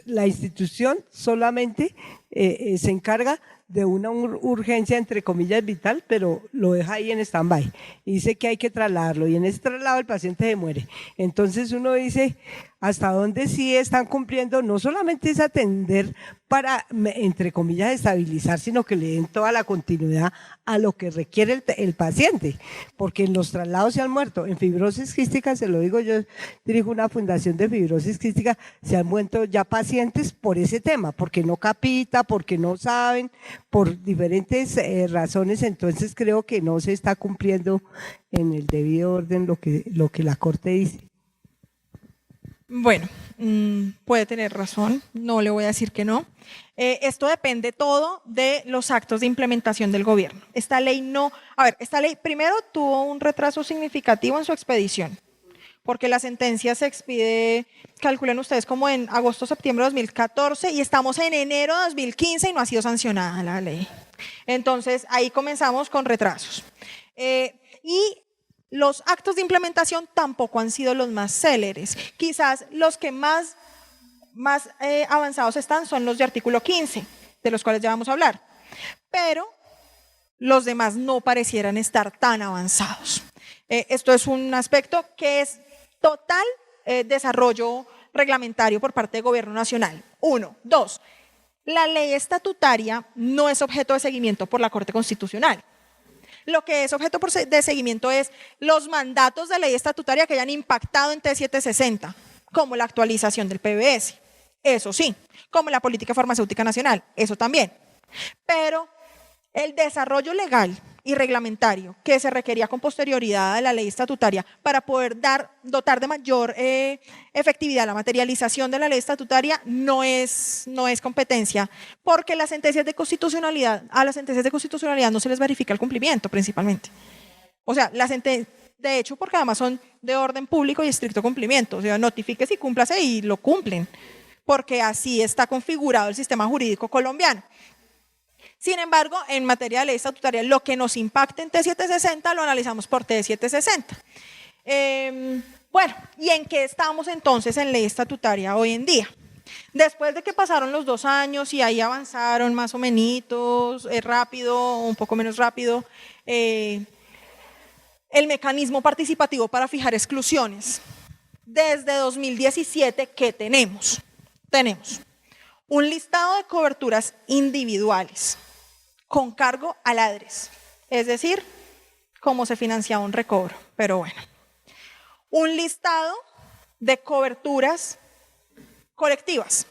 S11: la institución solamente se encarga de una urgencia, entre comillas, vital, pero lo deja ahí en stand-by. Y dice que hay que trasladarlo, y en ese traslado el paciente se muere. Entonces uno dice, ¿hasta dónde sí están cumpliendo? No solamente es atender para, entre comillas, estabilizar, sino que le den toda la continuidad a lo que requiere el paciente, porque en los traslados se han muerto. En fibrosis quística, se lo digo, yo dirijo una fundación de fibrosis quística, se han muerto ya pacientes por ese tema, porque no capita, porque no saben, por diferentes razones. Entonces creo que no se está cumpliendo en el debido orden lo que la Corte dice.
S4: Bueno, puede tener razón, no le voy a decir que no. Esto depende todo de los actos de implementación del gobierno. Esta ley primero tuvo un retraso significativo en su expedición, porque la sentencia se expide, calculen ustedes, como en agosto-septiembre de 2014 y estamos en enero de 2015 y no ha sido sancionada la ley. Entonces, ahí comenzamos con retrasos. Y los actos de implementación tampoco han sido los más céleres. Quizás los que más avanzados están son los de artículo 15, de los cuales ya vamos a hablar. Pero los demás no parecieran estar tan avanzados. Esto es un aspecto que es total desarrollo reglamentario por parte del Gobierno Nacional. 1. 2. La ley estatutaria no es objeto de seguimiento por la Corte Constitucional. Lo que es objeto de seguimiento es los mandatos de ley estatutaria que hayan impactado en T760, como la actualización del PBS, eso sí, como la política farmacéutica nacional, eso también. Pero el desarrollo legal y reglamentario que se requería con posterioridad de la ley estatutaria para poder dotar de mayor efectividad la materialización de la ley estatutaria no es competencia, porque a las sentencias de constitucionalidad no se les verifica el cumplimiento principalmente. O sea, de hecho, porque además son de orden público y estricto cumplimiento, o sea, notifíquese y cúmplase y lo cumplen, porque así está configurado el sistema jurídico colombiano. Sin embargo, en materia de ley estatutaria, lo que nos impacte en T760 lo analizamos por T760. Bueno, ¿y en qué estamos entonces en ley estatutaria hoy en día? Después de que pasaron los 2 años y ahí avanzaron más o menos rápido, un poco menos rápido, el mecanismo participativo para fijar exclusiones. Desde 2017, ¿qué tenemos? Tenemos un listado de coberturas individuales con cargo al ADRES, es decir, cómo se financiaba un recobro, pero bueno. Un listado de coberturas colectivas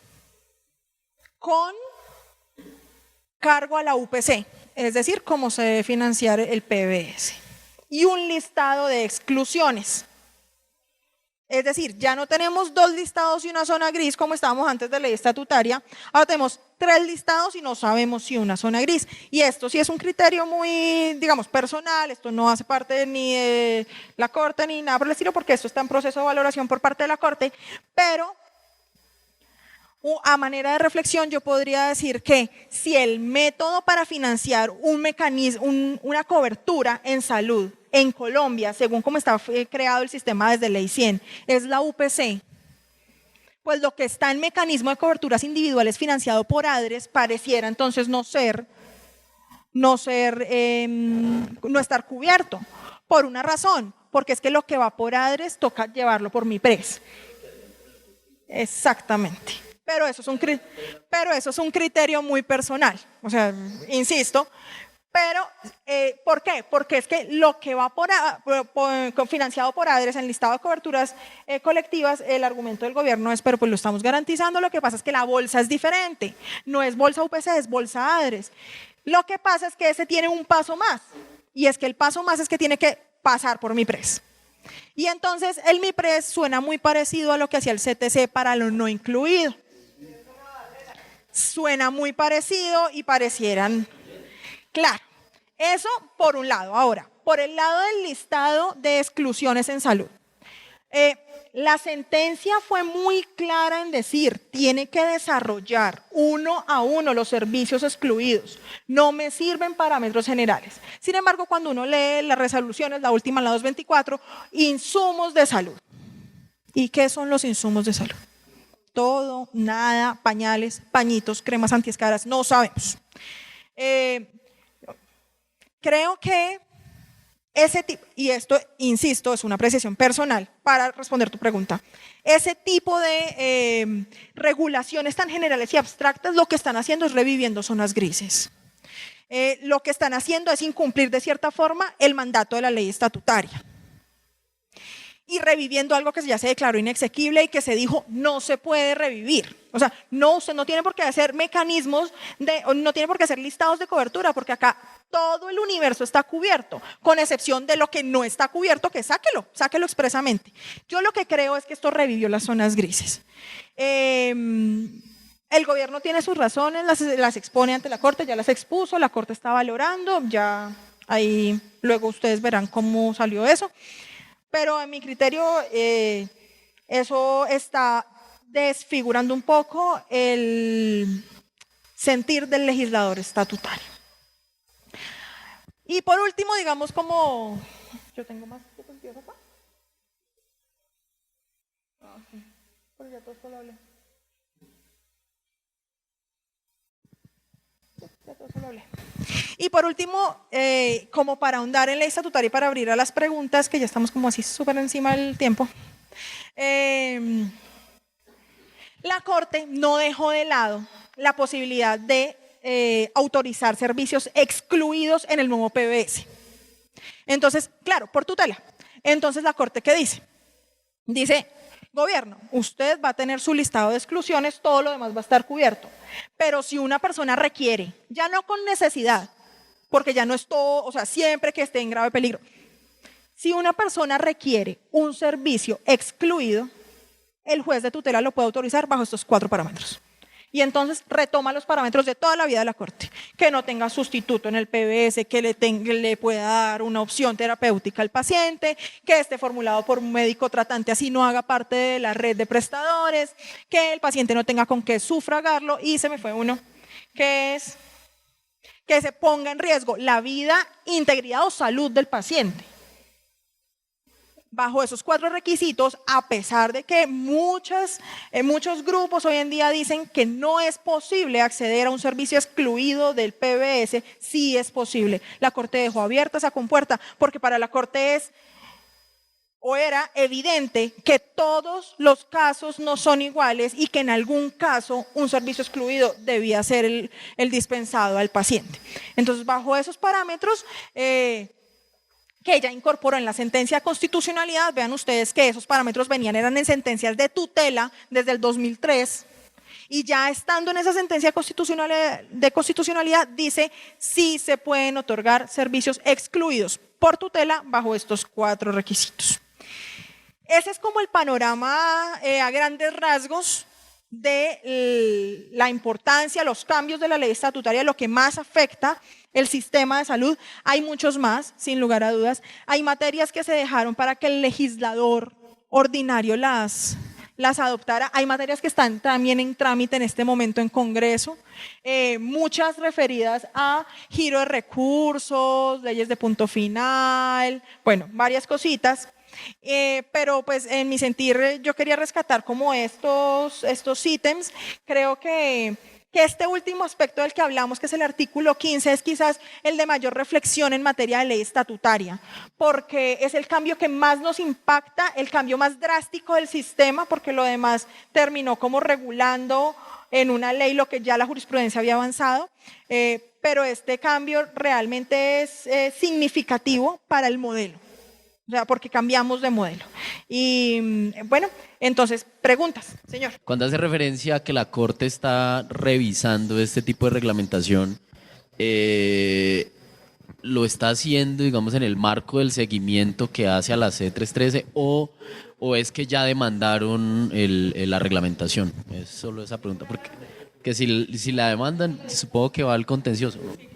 S4: con cargo a la UPC, es decir, cómo se debe financiar el PBS. Y un listado de exclusiones. Es decir, ya no tenemos 2 listados y una zona gris como estábamos antes de ley estatutaria, ahora tenemos 3 listados y no sabemos si una zona gris. Y esto sí es un criterio muy, digamos, personal, esto no hace parte ni de la Corte ni nada por el estilo, porque esto está en proceso de valoración por parte de la Corte, pero a manera de reflexión yo podría decir que si el método para financiar un mecanismo, una cobertura en salud en Colombia, según como está creado el sistema desde Ley 100, es la UPC, pues lo que está en mecanismo de coberturas individuales financiado por ADRES pareciera entonces no estar cubierto. Por una razón, porque es que lo que va por ADRES toca llevarlo por MIPRES. Exactamente. Pero eso es un criterio muy personal, o sea, insisto. Pero, ¿por qué? Porque es que lo que va financiado por ADRES en el listado de coberturas colectivas, el argumento del gobierno es, pero pues lo estamos garantizando, lo que pasa es que la bolsa es diferente, no es bolsa UPC, es bolsa ADRES. Lo que pasa es que ese tiene un paso más, y es que el paso más es que tiene que pasar por MIPRES. Y entonces el MIPRES suena muy parecido a lo que hacía el CTC para lo no incluido. Suena muy parecido y parecieran, claro, eso por un lado. Ahora, por el lado del listado de exclusiones en salud. La sentencia fue muy clara en decir, tiene que desarrollar uno a uno los servicios excluidos. No me sirven parámetros generales. Sin embargo, cuando uno lee las resoluciones, la última, la 224, insumos de salud. ¿Y qué son los insumos de salud? Todo, nada, pañales, pañitos, cremas antiescaras, no sabemos. Creo que ese tipo, y esto, insisto, es una apreciación personal para responder tu pregunta, ese tipo de regulaciones tan generales y abstractas lo que están haciendo es reviviendo zonas grises. Lo que están haciendo es incumplir de cierta forma el mandato de la ley estatutaria. Y reviviendo algo que ya se declaró inexequible y que se dijo no se puede revivir. O sea, no, usted no tiene por qué hacer mecanismos, no tiene por qué hacer listados de cobertura, porque acá todo el universo está cubierto, con excepción de lo que no está cubierto, que sáquelo expresamente. Yo lo que creo es que esto revivió las zonas grises. El gobierno tiene sus razones, las expone ante la Corte, ya las expuso, la Corte está valorando, ya ahí luego ustedes verán cómo salió eso. Pero en mi criterio eso está desfigurando un poco el sentir del legislador estatutario. Y por último, digamos como... ¿Yo tengo más diapositivas acá? Ah, sí. Pero ya todo esto lo hablé. Ya todo eso lo hablé. Y por último, como para ahondar en ley estatutaria y para abrir a las preguntas, que ya estamos como así súper encima del tiempo, la Corte no dejó de lado la posibilidad de autorizar servicios excluidos en el nuevo PBS. Entonces, claro, por tutela. Entonces, ¿la Corte qué dice? Dice, gobierno, usted va a tener su listado de exclusiones, todo lo demás va a estar cubierto. Pero si una persona requiere, ya no con necesidad, porque ya no es todo, o sea, siempre que esté en grave peligro. Si una persona requiere un servicio excluido, el juez de tutela lo puede autorizar bajo estos 4 parámetros. Y entonces retoma los parámetros de toda la vida de la Corte. Que no tenga sustituto en el PBS, que le pueda dar una opción terapéutica al paciente, que esté formulado por un médico tratante, así no haga parte de la red de prestadores, que el paciente no tenga con qué sufragarlo, y se me fue uno, que es que se ponga en riesgo la vida, integridad o salud del paciente. Bajo esos 4 requisitos, a pesar de que muchos grupos hoy en día dicen que no es posible acceder a un servicio excluido del PBS, sí es posible. La Corte dejó abierta esa compuerta, porque para la Corte era evidente que todos los casos no son iguales y que en algún caso un servicio excluido debía ser el dispensado al paciente. Entonces, bajo esos parámetros, que ella incorporó en la sentencia de constitucionalidad, vean ustedes que esos parámetros eran en sentencias de tutela desde el 2003, y ya estando en esa sentencia de constitucionalidad dice sí se pueden otorgar servicios excluidos por tutela bajo estos 4 requisitos. Ese es como el panorama a grandes rasgos de la importancia, los cambios de la ley estatutaria, lo que más afecta el sistema de salud. Hay muchos más, sin lugar a dudas. Hay materias que se dejaron para que el legislador ordinario las adoptara. Hay materias que están también en trámite en este momento en Congreso, muchas referidas a giro de recursos, leyes de punto final, bueno, varias cositas. Pero pues en mi sentir yo quería rescatar como estos ítems. Creo que este último aspecto del que hablamos, que es el artículo 15, es quizás el de mayor reflexión en materia de ley estatutaria, porque es el cambio que más nos impacta, el cambio más drástico del sistema, porque lo demás terminó como regulando en una ley lo que ya la jurisprudencia había avanzado, pero este cambio realmente es significativo para el modelo. O sea, porque cambiamos de modelo. Y bueno, entonces, preguntas, señor.
S12: Cuando hace referencia a que la Corte está revisando este tipo de reglamentación, ¿lo está haciendo, digamos, en el marco del seguimiento que hace a la C313 o es que ya demandaron la reglamentación? Es solo esa pregunta, porque que si la demandan, supongo que va al contencioso, ¿no?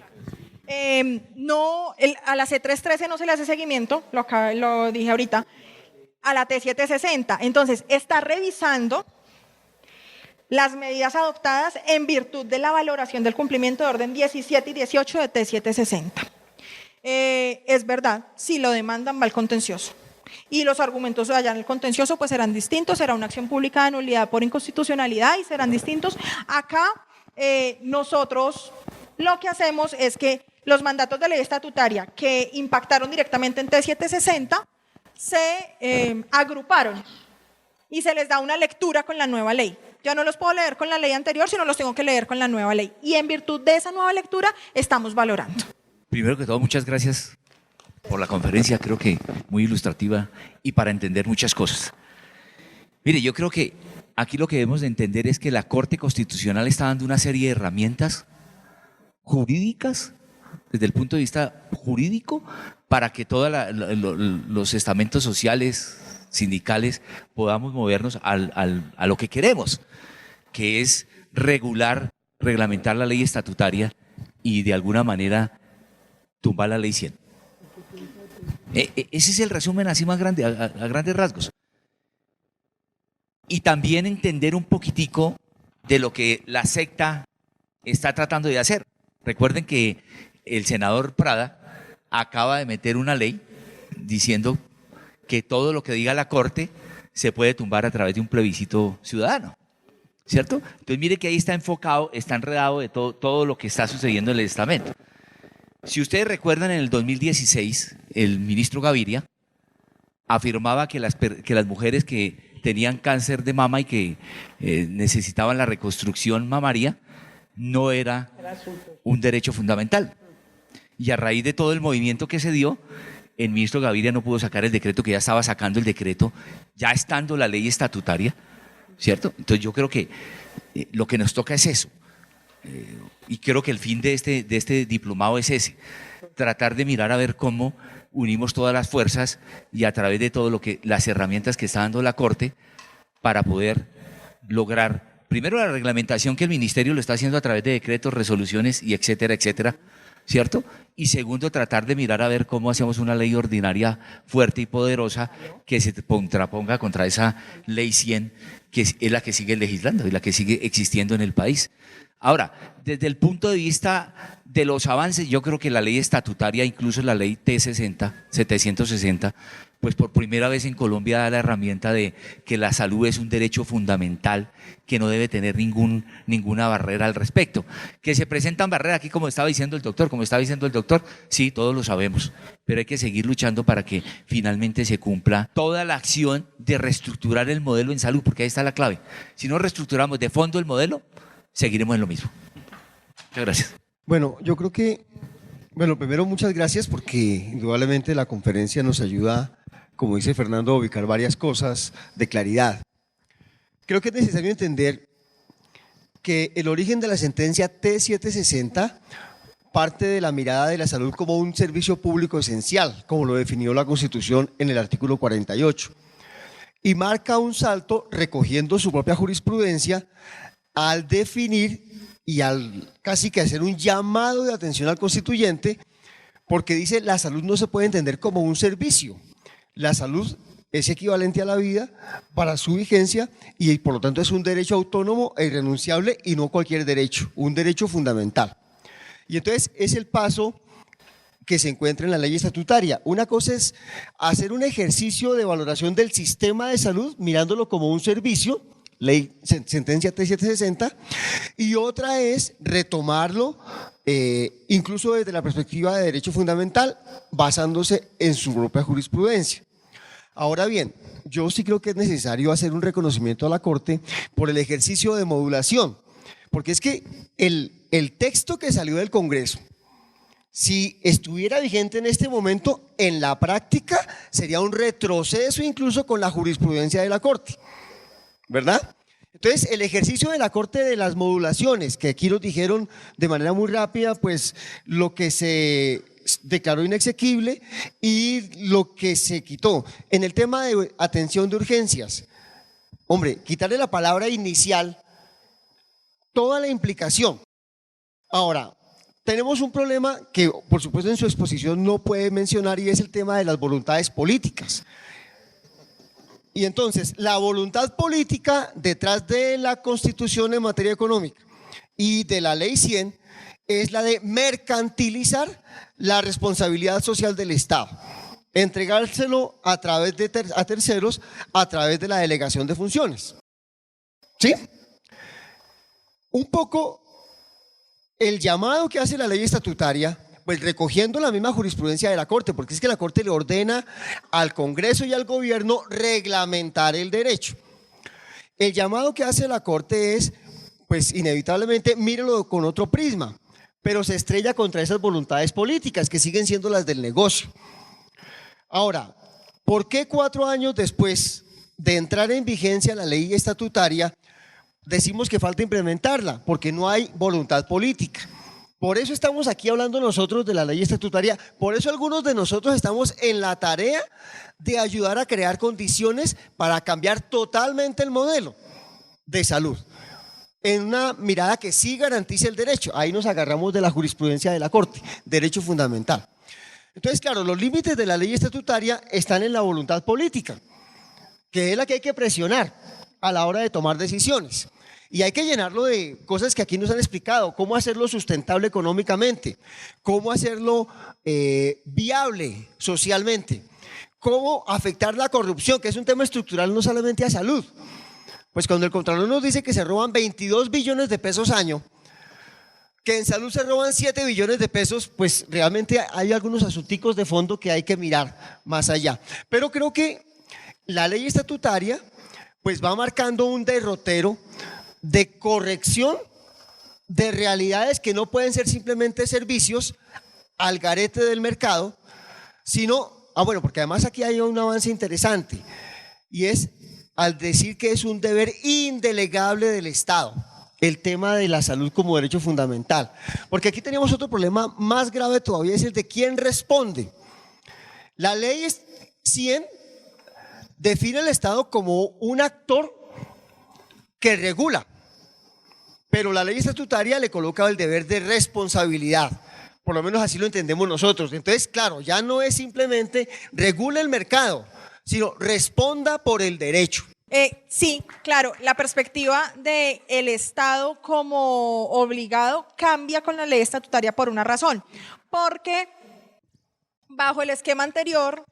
S4: No, a la C313 no se le hace seguimiento, lo dije ahorita, a la T760. Entonces, está revisando las medidas adoptadas en virtud de la valoración del cumplimiento de orden 17 y 18 de T760. Es verdad, si lo demandan va al contencioso. Y los argumentos allá en el contencioso pues serán distintos, será una acción pública de nulidad por inconstitucionalidad y serán distintos. Acá nosotros lo que hacemos es que los mandatos de ley estatutaria que impactaron directamente en T760 se agruparon y se les da una lectura con la nueva ley. Ya no los puedo leer con la ley anterior, sino los tengo que leer con la nueva ley. Y en virtud de esa nueva lectura estamos valorando.
S13: Primero que todo, muchas gracias por la conferencia, creo que muy ilustrativa y para entender muchas cosas. Mire, yo creo que aquí lo que debemos de entender es que la Corte Constitucional está dando una serie de herramientas jurídicas, desde el punto de vista jurídico, para que todos los estamentos sociales, sindicales, podamos movernos a lo que queremos, que es reglamentar la ley estatutaria y de alguna manera tumbar la ley 100. Ese es el resumen así más grande, a grandes rasgos. Y también entender un poquitico de lo que la secta está tratando de hacer. Recuerden que el senador Prada acaba de meter una ley diciendo que todo lo que diga la Corte se puede tumbar a través de un plebiscito ciudadano, ¿cierto? Entonces mire que ahí está enfocado, está enredado de todo lo que está sucediendo en el estamento. Si ustedes recuerdan, en el 2016, el ministro Gaviria afirmaba que las mujeres que tenían cáncer de mama y que necesitaban la reconstrucción mamaria no era un derecho fundamental. Y a raíz de todo el movimiento que se dio, el ministro Gaviria no pudo sacar el decreto, que ya estaba sacando el decreto, ya estando la ley estatutaria, ¿cierto? Entonces yo creo que lo que nos toca es eso. Y creo que el fin de este diplomado es ese, tratar de mirar a ver cómo unimos todas las fuerzas y a través de todo las herramientas que está dando la Corte para poder lograr, primero, la reglamentación que el ministerio lo está haciendo a través de decretos, resoluciones y etcétera, etcétera, ¿cierto? Y segundo, tratar de mirar a ver cómo hacemos una ley ordinaria fuerte y poderosa que se contraponga contra esa ley 100, que es la que sigue legislando y la que sigue existiendo en el país. Ahora, desde el punto de vista de los avances, yo creo que la ley estatutaria, incluso la ley T60, 760, pues por primera vez en Colombia da la herramienta de que la salud es un derecho fundamental, que no debe tener ninguna barrera al respecto. Que se presentan barreras aquí, como estaba diciendo el doctor, sí, todos lo sabemos, pero hay que seguir luchando para que finalmente se cumpla toda la acción de reestructurar el modelo en salud, porque ahí está la clave. Si no reestructuramos de fondo el modelo, seguiremos en lo mismo. Muchas gracias.
S6: Bueno, yo creo que, primero muchas gracias porque indudablemente la conferencia nos ayuda, como dice Fernando, a ubicar varias cosas de claridad. Creo que es necesario entender que el origen de la sentencia T760 parte de la mirada de la salud como un servicio público esencial, como lo definió la Constitución en el artículo 48, y marca un salto recogiendo su propia jurisprudencia al definir y al casi que hacer un llamado de atención al constituyente, porque dice la salud no se puede entender como un servicio. La salud es equivalente a la vida para su vigencia y por lo tanto es un derecho autónomo e irrenunciable y no cualquier derecho, un derecho fundamental. Y entonces es el paso que se encuentra en la ley estatutaria. Una cosa es hacer un ejercicio de valoración del sistema de salud mirándolo como un servicio, ley sentencia T760, y otra es retomarlo incluso desde la perspectiva de derecho fundamental, basándose en su propia jurisprudencia. Ahora bien, yo sí creo que es necesario hacer un reconocimiento a la Corte por el ejercicio de modulación, porque es que el texto que salió del Congreso, si estuviera vigente en este momento, en la práctica sería un retroceso incluso con la jurisprudencia de la Corte, ¿verdad? Entonces, el ejercicio de la Corte de las modulaciones, que aquí nos dijeron de manera muy rápida, pues lo que se declaró inexequible y lo que se quitó. En el tema de atención de urgencias, hombre, quitarle la palabra inicial, toda la implicación. Ahora, tenemos un problema que, por supuesto, en su exposición no puede mencionar, y es el tema de las voluntades políticas. Y entonces, la voluntad política detrás de la Constitución en materia económica y de la Ley 100 es la de mercantilizar la responsabilidad social del Estado, entregárselo a través de a terceros a través de la delegación de funciones. ¿Sí? Un poco el llamado que hace la ley estatutaria, pues recogiendo la misma jurisprudencia de la Corte, porque es que la Corte le ordena al Congreso y al Gobierno reglamentar el derecho. El llamado que hace la Corte es, pues inevitablemente, mírenlo con otro prisma, pero se estrella contra esas voluntades políticas que siguen siendo las del negocio. Ahora, ¿por qué 4 años después de entrar en vigencia la ley estatutaria decimos que falta implementarla? Porque no hay voluntad política. Por eso estamos aquí hablando nosotros de la ley estatutaria, por eso algunos de nosotros estamos en la tarea de ayudar a crear condiciones para cambiar totalmente el modelo de salud, en una mirada que sí garantice el derecho. Ahí nos agarramos de la jurisprudencia de la Corte, derecho fundamental. Entonces, claro, los límites de la ley estatutaria están en la voluntad política, que es la que hay que presionar a la hora de tomar decisiones. Y hay que llenarlo de cosas que aquí nos han explicado, cómo hacerlo sustentable económicamente, cómo hacerlo viable socialmente, cómo afectar la corrupción, que es un tema estructural no solamente a salud. Pues cuando el Contralor nos dice que se roban 22 billones de pesos año, que en salud se roban 7 billones de pesos, pues realmente hay algunos asunticos de fondo que hay que mirar más allá. Pero creo que la ley estatutaria pues va marcando un derrotero de corrección de realidades que no pueden ser simplemente servicios al garete del mercado, sino, bueno, porque además aquí hay un avance interesante, y es al decir que es un deber indelegable del Estado, el tema de la salud como derecho fundamental. Porque aquí tenemos otro problema más grave todavía, es el de quién responde. La ley 100 define al Estado como un actor que regula, pero la ley estatutaria le coloca el deber de responsabilidad, por lo menos así lo entendemos nosotros. Entonces, claro, ya no es simplemente regula el mercado, sino responda por el derecho.
S4: Sí, claro, la perspectiva del Estado como obligado cambia con la ley estatutaria por una razón, porque bajo el esquema anterior,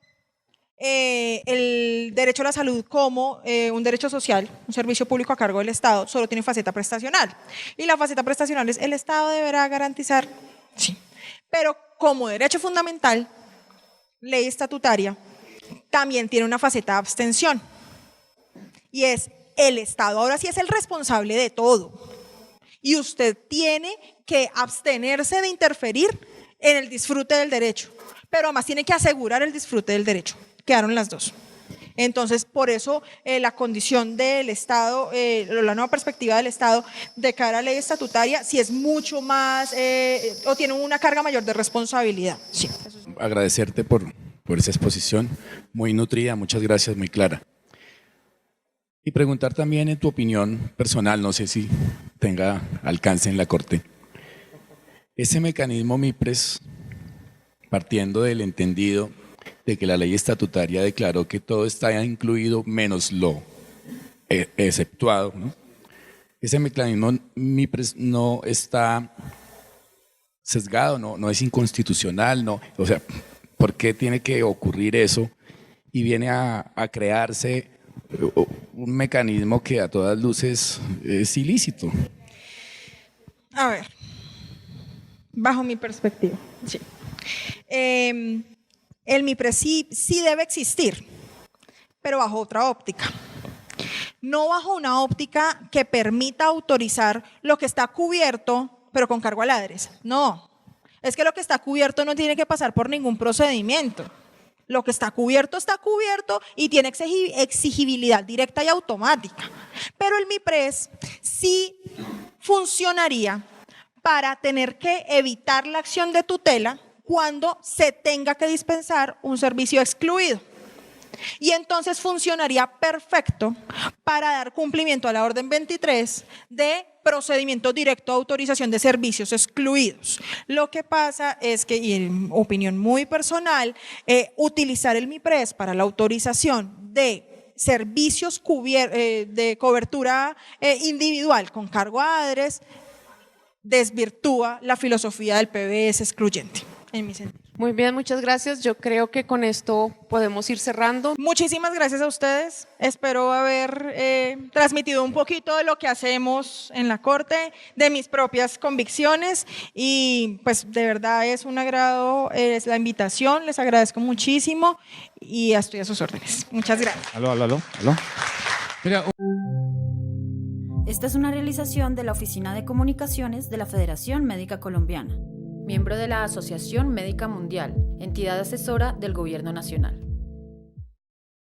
S4: el derecho a la salud como un derecho social, un servicio público a cargo del Estado, solo tiene faceta prestacional. Y la faceta prestacional es el Estado deberá garantizar, sí, pero como derecho fundamental, ley estatutaria, también tiene una faceta de abstención. Y es el Estado, ahora sí es el responsable de todo. Y usted tiene que abstenerse de interferir en el disfrute del derecho, pero además tiene que asegurar el disfrute del derecho. Quedaron las dos. Entonces, por eso la condición del Estado, la nueva perspectiva del Estado de cara a la ley estatutaria, sí es mucho más, o tiene una carga mayor de responsabilidad. Sí.
S14: Agradecerte por esa exposición, muy nutrida, muchas gracias, muy clara. Y preguntar también en tu opinión personal, no sé si tenga alcance en la Corte, ese mecanismo MIPRES, partiendo del entendido de que la ley estatutaria declaró que todo está incluido menos lo exceptuado, ¿no? Ese mecanismo MIPRES no está sesgado, no es inconstitucional, no, o sea, ¿por qué tiene que ocurrir eso? Y viene a crearse un mecanismo que a todas luces es ilícito.
S4: A ver, bajo mi perspectiva, sí. El MIPRES sí debe existir, pero bajo otra óptica. No bajo una óptica que permita autorizar lo que está cubierto, pero con cargo a la ADRES. No, es que lo que está cubierto no tiene que pasar por ningún procedimiento. Lo que está cubierto y tiene exigibilidad directa y automática. Pero el MIPRES sí funcionaría para tener que evitar la acción de tutela cuando se tenga que dispensar un servicio excluido. Y entonces funcionaría perfecto para dar cumplimiento a la orden 23 de procedimiento directo de autorización de servicios excluidos. Lo que pasa es que, y en opinión muy personal, utilizar el MIPRES para la autorización de servicios de cobertura individual con cargo a ADRES desvirtúa la filosofía del PBS excluyente, en mi sentido.
S15: Muy bien, muchas gracias. Yo creo que con esto podemos ir cerrando.
S4: Muchísimas gracias a ustedes. Espero haber transmitido un poquito de lo que hacemos en la Corte, de mis propias convicciones y pues de verdad es un agrado la invitación. Les agradezco muchísimo y estoy a sus órdenes. Muchas gracias.
S16: Aló. Mira,
S1: Esta es una realización de la Oficina de Comunicaciones de la Federación Médica Colombiana,
S2: miembro de la Asociación Médica Mundial, entidad asesora del Gobierno Nacional.